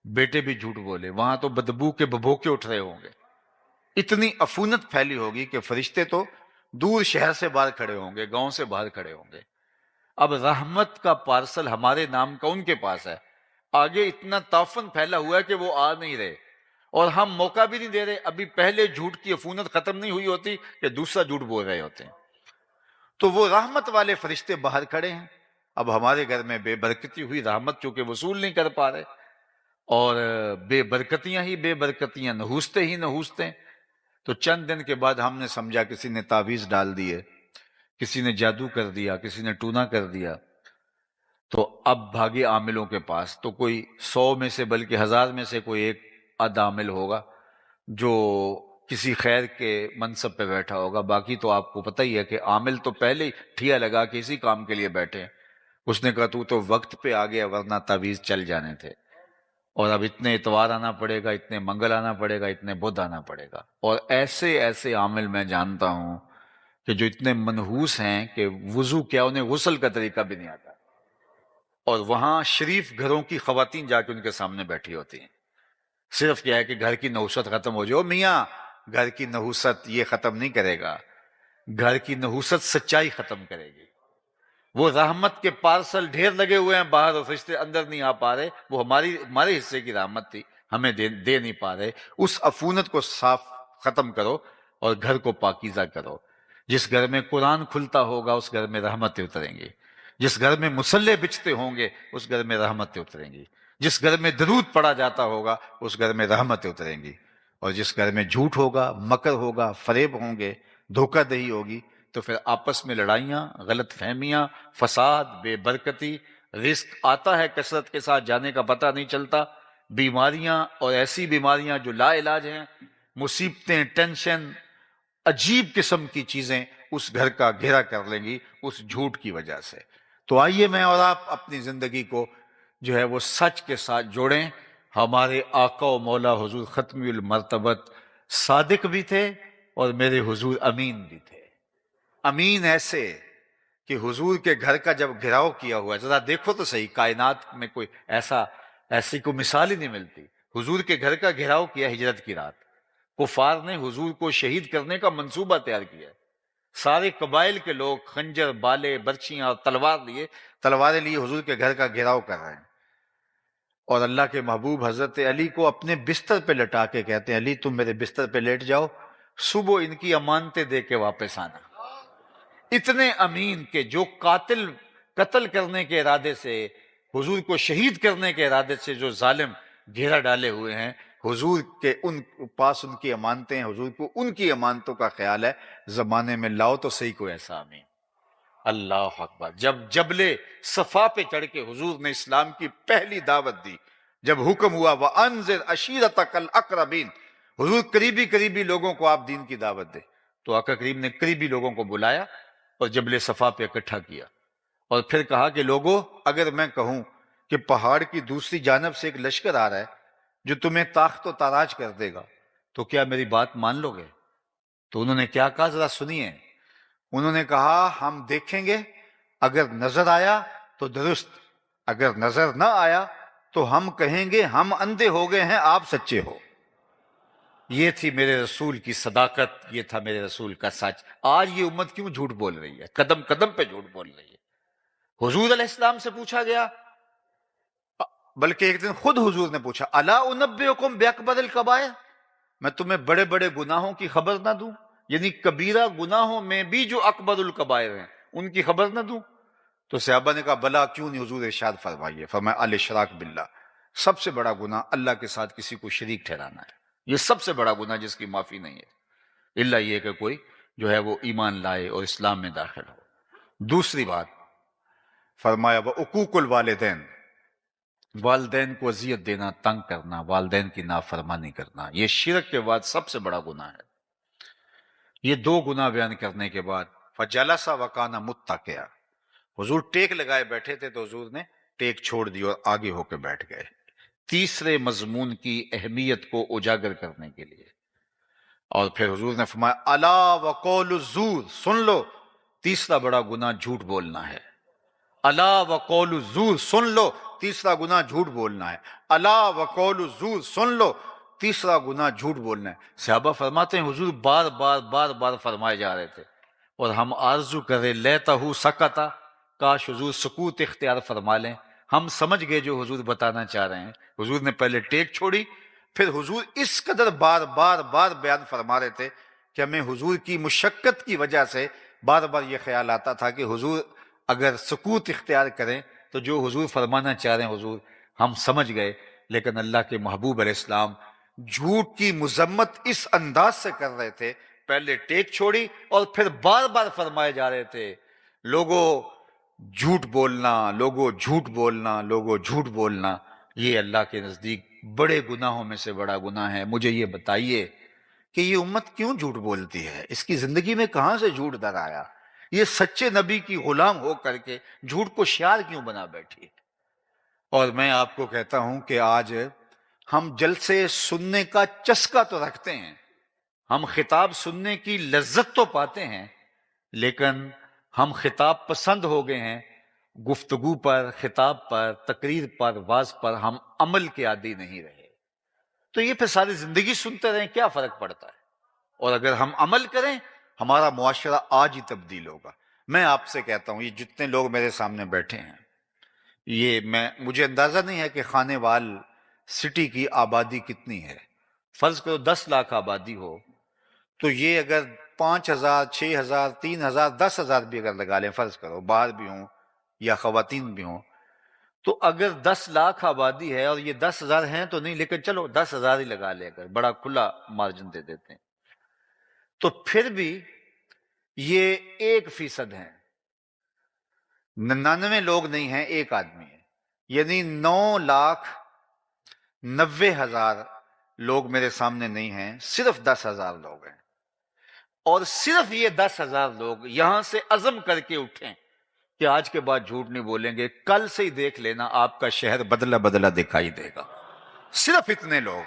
بیٹے بھی جھوٹ بولے، وہاں تو بدبو کے ببوکے اٹھ رہے ہوں گے، اتنی عفونت پھیلی ہوگی کہ فرشتے تو دور شہر سے باہر کھڑے ہوں گے، گاؤں سے باہر کھڑے ہوں گے۔ اب رحمت کا پارسل ہمارے نام کا ان کے پاس ہے، آگے اتنا تعفن پھیلا ہوا ہے کہ وہ آ نہیں رہے، اور ہم موقع بھی نہیں دے رہے۔ ابھی پہلے جھوٹ کی عفونت ختم نہیں ہوئی ہوتی کہ دوسرا جھوٹ بول رہے ہوتے ہیں۔ تو وہ رحمت والے فرشتے باہر کھڑے ہیں۔ اب ہمارے گھر میں بے برکتی ہوئی، رحمت چونکہ وصول نہیں کر پا رہے، اور بے برکتیاں ہی بے برکتیاں، نحوستے ہی نحوستے۔ تو چند دن کے بعد ہم نے سمجھا کسی نے تعویذ ڈال دیے کسی نے جادو کر دیا، کسی نے ٹونا کر دیا، تو اب بھاگے عاملوں کے پاس، تو کوئی 100 میں سے بلکہ 1000 میں سے کوئی ایک آدھ عامل ہوگا جو کسی خیر کے منصب پہ بیٹھا ہوگا، باقی تو آپ کو پتہ ہی ہے کہ عامل تو پہلے ہی ٹھیا لگا کے اسی کام کے لیے بیٹھے ہیں۔ اس نے کہا تو وقت پہ آ گیا، ورنہ تعویذ چل جانے تھے، اور اب اتنے اتوار آنا پڑے گا، اتنے منگل آنا پڑے گا، اتنے بدھ آنا پڑے گا۔ اور ایسے ایسے عامل میں جانتا ہوں کہ جو اتنے منحوس ہیں کہ وضو کیا انہیں غسل کا طریقہ بھی نہیں آتا، اور وہاں شریف گھروں کی خواتین جا کے ان کے سامنے بیٹھی ہوتی ہیں، صرف کیا ہے کہ گھر کی نحوست ختم ہو جائے۔ میاں گھر کی نحوست یہ ختم نہیں کرے گا، گھر کی نحوست سچائی ختم کرے گی۔ وہ رحمت کے پارسل ڈھیر لگے ہوئے ہیں باہر اور فرشتے اندر نہیں آ پا رہے، وہ ہمارے حصے کی رحمت تھی، ہمیں دے نہیں پا رہے۔ اس عفونت کو صاف ختم کرو اور گھر کو پاکیزہ کرو۔ جس گھر میں قرآن کھلتا ہوگا اس گھر میں رحمتیں اتریں گی، جس گھر میں مصلے بچتے ہوں گے اس گھر میں رحمتیں اتریں گی، جس گھر میں درود پڑھا جاتا ہوگا اس گھر میں رحمتیں اتریں گی، اور جس گھر میں جھوٹ ہوگا، مکر ہوگا، فریب ہوں گے، دھوکہ دہی ہوگی، تو پھر آپس میں لڑائیاں، غلط فہمیاں، فساد، بے برکتی، رزق آتا ہے کثرت کے ساتھ، جانے کا پتہ نہیں چلتا، بیماریاں اور ایسی بیماریاں جو لا علاج ہیں، مصیبتیں، ٹینشن، عجیب قسم کی چیزیں اس گھر کا گھیرا کر لیں گی اس جھوٹ کی وجہ سے۔ تو آئیے میں اور آپ اپنی زندگی کو جو ہے وہ سچ کے ساتھ جوڑیں۔ ہمارے آقا و مولا حضور ختمی المرتبت صادق بھی تھے اور میرے حضور امین بھی تھے۔ امین ایسے کہ حضور کے گھر کا جب گھراؤ کیا ہوا ہے، ذرا دیکھو تو صحیح، کائنات میں کوئی ایسی کوئی مثال ہی نہیں ملتی۔ حضور کے گھر کا گھراؤ کیا ہجرت کی رات، کفار نے حضور کو شہید کرنے کا منصوبہ تیار کیا، سارے قبائل کے لوگ خنجر، بالے، برچیاں اور تلواریں لیے حضور کے گھر کا گھیراؤ کر رہے ہیں، اور اللہ کے محبوب حضرت علی کو اپنے بستر پہ لٹا کے کہتے ہیں علی تم میرے بستر پہ لیٹ جاؤ، صبح ان کی امانتیں دے کے واپس آنا۔ اتنے امین کہ جو قتل کرنے کے ارادے سے، حضور کو شہید کرنے کے ارادے سے جو ظالم گھیرا ڈالے ہوئے ہیں، حضور کے ان پاس ان کی امانتیں ہیں، حضور کو ان کی امانتوں کا خیال ہے، زمانے میں لاؤ تو صحیح کوئی ایسا امین۔ اللہ اکبر۔ جب جبل صفا پہ چڑھ کے حضور نے اسلام کی پہلی دعوت دی، جب حکم ہوا وَأَنذِرْ عَشِيرَتَكَ الْأَقْرَبِينَ، حضور قریبی لوگوں کو آپ دین کی دعوت دے، تو آقا کریم نے قریبی لوگوں کو بلایا اور جبل صفا پہ اکٹھا کیا، اور پھر کہا کہ لوگوں اگر میں کہوں کہ پہاڑ کی دوسری جانب سے ایک لشکر آ رہا ہے جو تمہیں تاخت و تاراج کر دے گا تو کیا میری بات مان لو گے؟ تو انہوں نے کیا کہا ذرا سنیے۔ انہوں نے کہا ہم دیکھیں گے، اگر نظر آیا تو درست، اگر نظر نہ آیا تو ہم کہیں گے ہم اندھے ہو گئے ہیں، آپ سچے ہو۔ یہ تھی میرے رسول کی صداقت، یہ تھا میرے رسول کا سچ۔ آج یہ امت کیوں جھوٹ بول رہی ہے؟ قدم قدم پہ جھوٹ بول رہی ہے۔ حضور علیہ السلام سے پوچھا گیا، بلکہ ایک دن خود حضور نے پوچھا الا انبئکم باکبر الکبائر، میں تمہیں بڑے بڑے گناہوں کی خبر نہ دوں؟ یعنی کبیرہ گناہوں میں بھی جو اکبر الکبائر ہیں ان کی خبر نہ دوں؟ تو صحابہ نے کہا بلا کیوں نہیں حضور، ارشاد فرمائیے۔ فرمایا الاشراک باللہ، سب سے بڑا گناہ اللہ کے ساتھ کسی کو شریک ٹھہرانا ہے، یہ سب سے بڑا گناہ جس کی معافی نہیں ہے، الا یہ کہ کوئی جو ہے وہ ایمان لائے اور اسلام میں داخل ہو۔ دوسری بات فرمایا وعقوق الوالدین، والدین کو اذیت دینا، تنگ کرنا، والدین کی نافرمانی کرنا، یہ شرک کے بعد سب سے بڑا گناہ ہے۔ یہ دو گناہ بیان کرنے کے بعد فجلس وکانا متکئا، حضور ٹیک لگائے بیٹھے تھے تو حضور نے ٹیک چھوڑ دی اور آگے ہو کے بیٹھ گئے، تیسرے مضمون کی اہمیت کو اجاگر کرنے کے لیے۔ اور پھر حضور نے فرمایا الا وقول الزور، سن لو تیسرا بڑا گناہ جھوٹ بولنا ہے۔ الا وقول الزور، سن لو تیسرا گناہ جھوٹ بولنا ہے۔ الا وقول الزور، سن لو تیسرا گناہ جھوٹ بولنا ہے۔ صحابہ فرماتے ہیں حضور بار بار فرمائے جا رہے تھے اور ہم آرزو کر رہے لیتہ سکتا، کاش حضور سکوت اختیار فرما لیں، ہم سمجھ گئے جو حضور بتانا چاہ رہے ہیں۔ حضور نے پہلے ٹیک چھوڑی، پھر حضور اس قدر بار بیان فرما رہے تھے کہ ہمیں حضور کی مشقت کی وجہ سے بار یہ خیال آتا تھا کہ حضور اگر سکوت اختیار کریں تو جو حضور فرمانا چاہ رہے ہیں حضور ہم سمجھ گئے، لیکن اللہ کے محبوب علیہ السلام جھوٹ کی مذمت اس انداز سے کر رہے تھے پہلے ٹیک چھوڑی اور پھر بار بار فرمائے جا رہے تھے لوگوں جھوٹ بولنا، لوگوں جھوٹ بولنا، لوگوں جھوٹ بولنا، یہ اللہ کے نزدیک بڑے گناہوں میں سے بڑا گناہ ہے۔ مجھے یہ بتائیے کہ یہ امت کیوں جھوٹ بولتی ہے؟ اس کی زندگی میں کہاں سے جھوٹ در آیا؟ یہ سچے نبی کی غلام ہو کر کے جھوٹ کو شعار کیوں بنا بیٹھی؟ اور میں آپ کو کہتا ہوں کہ آج ہم جلسے سننے کا چسکا تو رکھتے ہیں، ہم خطاب سننے کی لذت تو پاتے ہیں، لیکن ہم خطاب پسند ہو گئے ہیں، گفتگو پر، خطاب پر، تقریر پر، واعظ پر ہم عمل کے عادی نہیں رہے۔ تو یہ پھر ساری زندگی سنتے رہیں، کیا فرق پڑتا ہے؟ اور اگر ہم عمل کریں ہمارا معاشرہ آج ہی تبدیل ہوگا۔ میں آپ سے کہتا ہوں، یہ جتنے لوگ میرے سامنے بیٹھے ہیں، یہ مجھے اندازہ نہیں ہے کہ خانے وال سٹی کی آبادی کتنی ہے۔ فرض کرو 10 لاکھ آبادی ہو تو یہ اگر 5,000، 6,000، 3,000، 10,000 بھی اگر لگا لیں، فرض کرو باہر بھی ہوں یا خواتین بھی ہوں، تو اگر 10 لاکھ آبادی ہے اور یہ 10,000 ہیں تو نہیں، لیکن چلو 10,000 ہی لگا لے، اگر بڑا کھلا مارجن دے دیتے ہیں، تو پھر بھی یہ 1% ہیں، 99 لوگ نہیں ہیں، ایک آدمی ہے، یعنی 9,90,000 لوگ میرے سامنے نہیں ہیں، صرف 10,000 لوگ ہیں۔ اور صرف یہ 10,000 لوگ یہاں سے عزم کر کے اٹھیں کہ آج کے بعد جھوٹ نہیں بولیں گے، کل سے ہی دیکھ لینا آپ کا شہر بدلا بدلا دکھائی دے گا۔ صرف اتنے لوگ،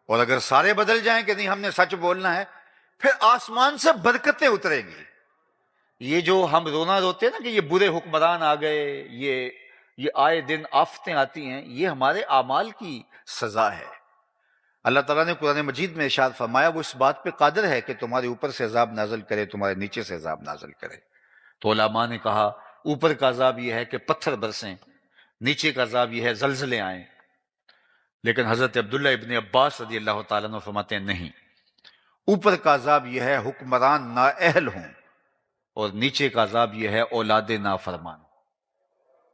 اور اگر سارے بدل جائیں کہ نہیں ہم نے سچ بولنا ہے، پھر آسمان سے برکتیں اتریں گی۔ یہ جو ہم رونا روتے ہیں نا کہ یہ برے حکمران آ گئے، یہ آئے دن آفتیں آتی ہیں، یہ ہمارے اعمال کی سزا ہے۔ اللہ تعالیٰ نے قرآن مجید میں ارشاد فرمایا وہ اس بات پہ قادر ہے کہ تمہارے اوپر سے عذاب نازل کرے، تمہارے نیچے سے عذاب نازل کرے۔ تو علماء نے کہا اوپر کا عذاب یہ ہے کہ پتھر برسیں، نیچے کا عذاب یہ ہے زلزلے آئیں، لیکن حضرت عبداللہ ابن عباس رضی اللہ تعالیٰ عنہ فرماتے ہیں نہیں، اوپر کا عذاب یہ ہے حکمران نااہل ہوں، اور نیچے کا عذاب یہ ہے اولاد نافرمان۔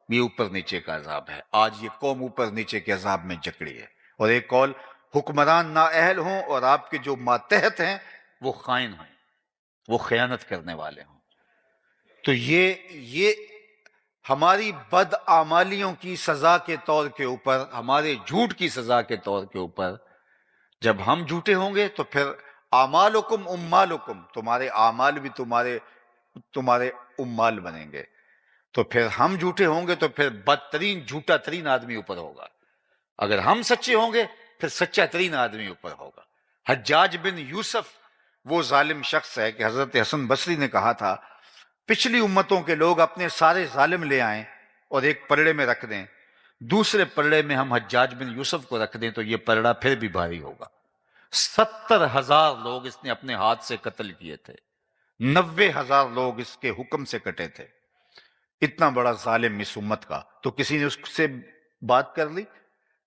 یہ اوپر نیچے کا عذاب ہے۔ آج یہ قوم اوپر نیچے کے عذاب میں جکڑی ہے۔ اور ایک قول، حکمران نااہل ہوں اور آپ کے جو ماتحت ہیں وہ خائن ہوں، وہ خیانت کرنے والے ہوں۔ تو یہ ہماری بدعمالیوں کی سزا کے طور کے اوپر، ہمارے جھوٹ کی سزا کے طور کے اوپر، جب ہم جھوٹے ہوں گے تو پھر اعمالکم امالکم، تمہارے اعمال بھی تمہارے امال بنیں گے۔ تو پھر ہم جھوٹے ہوں گے تو پھر بدترین جھوٹا ترین آدمی اوپر ہوگا، اگر ہم سچے ہوں گے پھر سچا ترین آدمی اوپر ہوگا۔ حجاج بن یوسف وہ ظالم شخص ہے کہ حضرت حسن بصری نے کہا تھا پچھلی امتوں کے لوگ اپنے سارے ظالم لے آئیں اور ایک پلڑے میں رکھ دیں، دوسرے پلڑے میں ہم حجاج بن یوسف کو رکھ دیں تو یہ پلڑا پھر بھی بھاری ہوگا۔ 70,000 لوگ اس نے اپنے ہاتھ سے قتل کیے تھے، 90,000 لوگ اس کے حکم سے کٹے تھے۔ اتنا بڑا ظالم اس امت کا، تو کسی نے اس سے بات کر لی،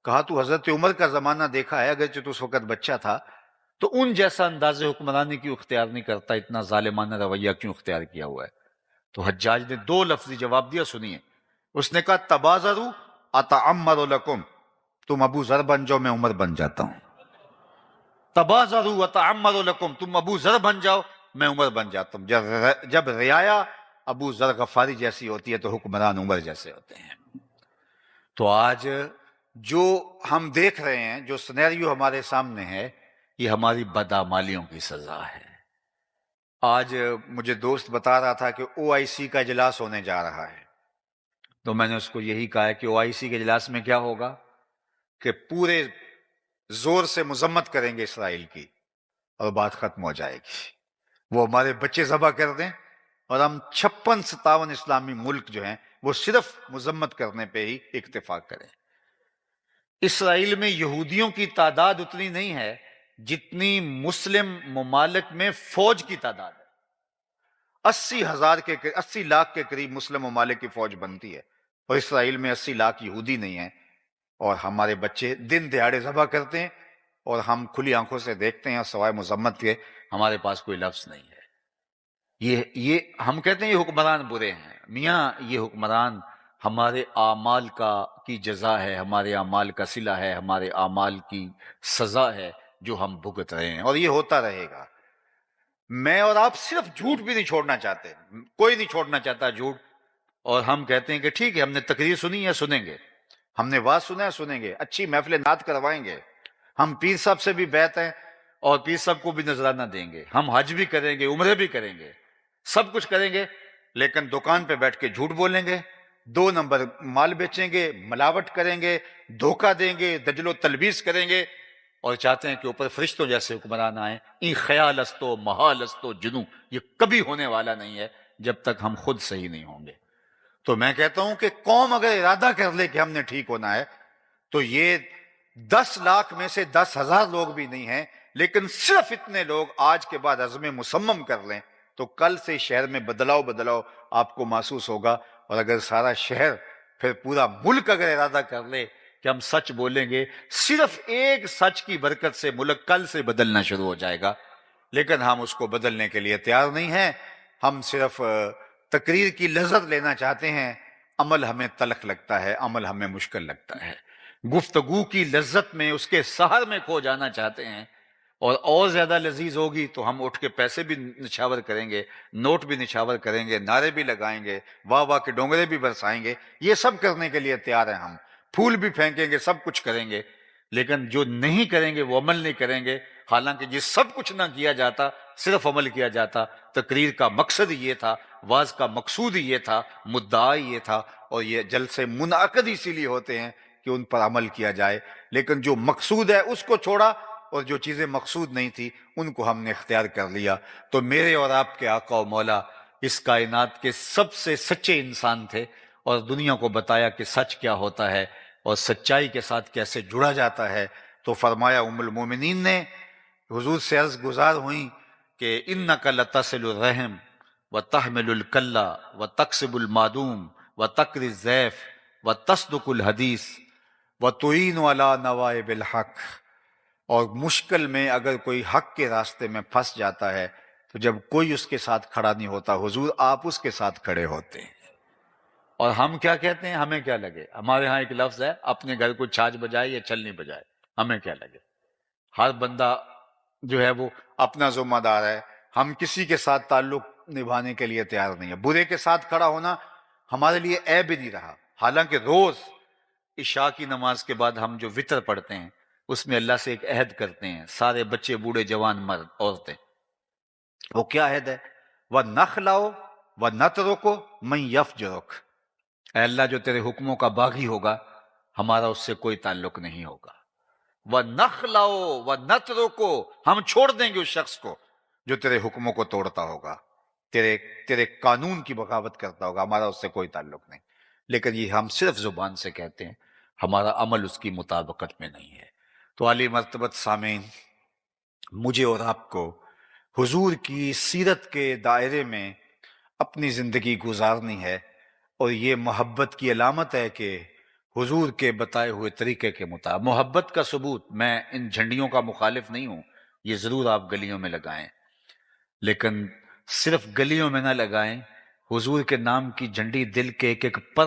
کہا تو حضرت عمر کا زمانہ دیکھا ہے، اگرچہ تو اس وقت بچہ تھا، تو ان جیسا انداز حکمرانی کیوں اختیار نہیں کرتا، اتنا ظالمانہ رویہ کیوں اختیار کیا ہوا ہے؟ تو حجاج نے 2 لفظی جواب دیا، سنیے۔ اس نے کہا تبازروا اتعمر لکم، تم ابو ذر بن جاؤ میں عمر بن جاتا ہوں۔ تبازروا اتعمر لکم، تم ابو ذر بن جاؤ میں عمر بن جاتا ہوں۔ جب رعایا ابو ذر غفاری جیسی ہوتی ہے تو حکمران عمر جیسے ہوتے ہیں۔ تو آج جو ہم دیکھ رہے ہیں، جو سینیریو ہمارے سامنے ہے، یہ ہماری بدعمالیوں کی سزا ہے۔ آج مجھے دوست بتا رہا تھا کہ OIC کا اجلاس ہونے جا رہا ہے، تو میں نے اس کو یہی کہا ہے کہ OIC کے اجلاس میں کیا ہوگا کہ پورے زور سے مذمت کریں گے اسرائیل کی اور بات ختم ہو جائے گی۔ وہ ہمارے بچے ذبح کر دیں اور ہم 56-57 اسلامی ملک جو ہیں وہ صرف مذمت کرنے پہ ہی اکتفا کریں۔ اسرائیل میں یہودیوں کی تعداد اتنی نہیں ہے جتنی مسلم ممالک میں فوج کی تعداد ہے۔ 80 لاکھ کے قریب مسلم ممالک کی فوج بنتی ہے، اور اسرائیل میں 80 لاکھ یہودی نہیں ہیں، اور ہمارے بچے دن دہاڑے ذبح کرتے ہیں اور ہم کھلی آنکھوں سے دیکھتے ہیں، اور سوائے مذمت کے ہمارے پاس کوئی لفظ نہیں ہے۔ یہ ہم کہتے ہیں یہ حکمران برے ہیں، میاں یہ حکمران ہمارے اعمال کی جزا ہے، ہمارے اعمال کا صلہ ہے، ہمارے اعمال کی سزا ہے جو ہم بھگت رہے ہیں، اور یہ ہوتا رہے گا۔ میں اور آپ صرف جھوٹ بھی نہیں چھوڑنا چاہتے، کوئی نہیں چھوڑنا چاہتا جھوٹ، اور ہم کہتے ہیں کہ ٹھیک ہے ہم نے تقریر سنی ہے سنیں گے، ہم نے واز سنا ہے سنیں گے، اچھی محفل نعت کروائیں گے، ہم پیر صاحب سے بھی بیعت ہیں اور پیر صاحب کو بھی نذرانہ دیں گے، ہم حج بھی کریں گے، عمرے بھی کریں گے، سب کچھ کریں گے، لیکن دکان پہ بیٹھ کے جھوٹ بولیں گے، 2 نمبر مال بیچیں گے، ملاوٹ کریں گے، دھوکہ دیں گے، دجل و تلبیس کریں گے، اور چاہتے ہیں کہ اوپر فرشتوں جیسے حکمران آئیں۔ این خیال استو محال استو جنو، یہ کبھی ہونے والا نہیں ہے جب تک ہم خود صحیح نہیں ہوں گے۔ تو میں کہتا ہوں کہ قوم اگر ارادہ کر لے کہ ہم نے ٹھیک ہونا ہے تو یہ 10 لاکھ میں سے 10,000 لوگ بھی نہیں ہیں، لیکن صرف اتنے لوگ آج کے بعد عزم مصمم کر لیں تو کل سے شہر میں بدلاؤ آپ کو محسوس ہوگا۔ اور اگر سارا شہر پھر پورا ملک اگر ارادہ کر لے کہ ہم سچ بولیں گے، صرف ایک سچ کی برکت سے ملک کل سے بدلنا شروع ہو جائے گا، لیکن ہم اس کو بدلنے کے لیے تیار نہیں ہیں۔ ہم صرف تقریر کی لذت لینا چاہتے ہیں، عمل ہمیں تلخ لگتا ہے، عمل ہمیں مشکل لگتا ہے۔ گفتگو کی لذت میں اس کے سحر میں کھو جانا چاہتے ہیں، اور زیادہ لذیذ ہوگی تو ہم اٹھ کے پیسے بھی نچھاور کریں گے، نوٹ بھی نچھاور کریں گے، نعرے بھی لگائیں گے، واہ واہ کے ڈونگرے بھی برسائیں گے، یہ سب کرنے کے لیے تیار ہیں ہم، پھول بھی پھینکیں گے، سب کچھ کریں گے، لیکن جو نہیں کریں گے وہ عمل نہیں کریں گے۔ حالانکہ جس سب کچھ نہ کیا جاتا، صرف عمل کیا جاتا۔ تقریر کا مقصد یہ تھا، واز کا مقصود یہ تھا، مدعا یہ تھا، اور یہ جلسے منعقد اسی لیے ہوتے ہیں کہ ان پر عمل کیا جائے، لیکن جو مقصود ہے اس کو چھوڑا، اور جو چیزیں مقصود نہیں تھی ان کو ہم نے اختیار کر لیا۔ تو میرے اور آپ کے آقا و مولا اس کائنات کے سب سے سچے انسان تھے، اور دنیا کو بتایا کہ سچ کیا ہوتا ہے اور سچائی کے ساتھ کیسے جڑا جاتا ہے۔ تو فرمایا ام المومنین نے، حضور سے عرض گزار ہوئیں کہ انک لتصل الرحم وتحمل الکلہ وتکسب المعدوم وتقری الضیف وتصدق الحدیث وتعین علی نوائب الحق۔ اور مشکل میں اگر کوئی حق کے راستے میں پھنس جاتا ہے تو جب کوئی اس کے ساتھ کھڑا نہیں ہوتا، حضور آپ اس کے ساتھ کھڑے ہوتے ہیں۔ اور ہم کیا کہتے ہیں؟ ہمیں کیا لگے؟ ہمارے ہاں ایک لفظ ہے، اپنے گھر کو چھاج بجائے یا چھلنی بجائے، ہمیں کیا لگے؟ ہر بندہ جو ہے وہ اپنا ذمہ دار ہے، ہم کسی کے ساتھ تعلق نبھانے کے لیے تیار نہیں ہے۔ برے کے ساتھ کھڑا ہونا ہمارے لیے عیب ہی نہیں رہا، حالانکہ روز عشاء کی نماز کے بعد ہم جو وطر پڑھتے ہیں اس میں اللہ سے ایک عہد کرتے ہیں، سارے بچے بوڑھے جوان مرد عورتیں۔ وہ کیا عہد ہے؟ وَنَخْلَعُ وَنَتْرُكُ مَن يَفْجُرُكَ، اے اللہ جو تیرے حکموں کا باغی ہوگا ہمارا اس سے کوئی تعلق نہیں ہوگا۔ وَنَخْلَعُ وَنَتْرُكُ، ہم چھوڑ دیں گے اس شخص کو جو تیرے حکموں کو توڑتا ہوگا، تیرے قانون کی بغاوت کرتا ہوگا، ہمارا اس سے کوئی تعلق نہیں۔ لیکن یہ ہم صرف زبان سے کہتے ہیں، ہمارا عمل اس کی مطابقت میں نہیں ہے۔ تو عالی مرتبت سامعین، مجھے اور آپ کو حضور کی سیرت کے دائرے میں اپنی زندگی گزارنی ہے، اور یہ محبت کی علامت ہے کہ حضور کے بتائے ہوئے طریقے کے مطابق محبت کا ثبوت، میں ان جھنڈیوں کا مخالف نہیں ہوں، یہ ضرور آپ گلیوں میں لگائیں، لیکن صرف گلیوں میں نہ لگائیں، حضور کے نام کی جھنڈی دل کے ایک ایک پر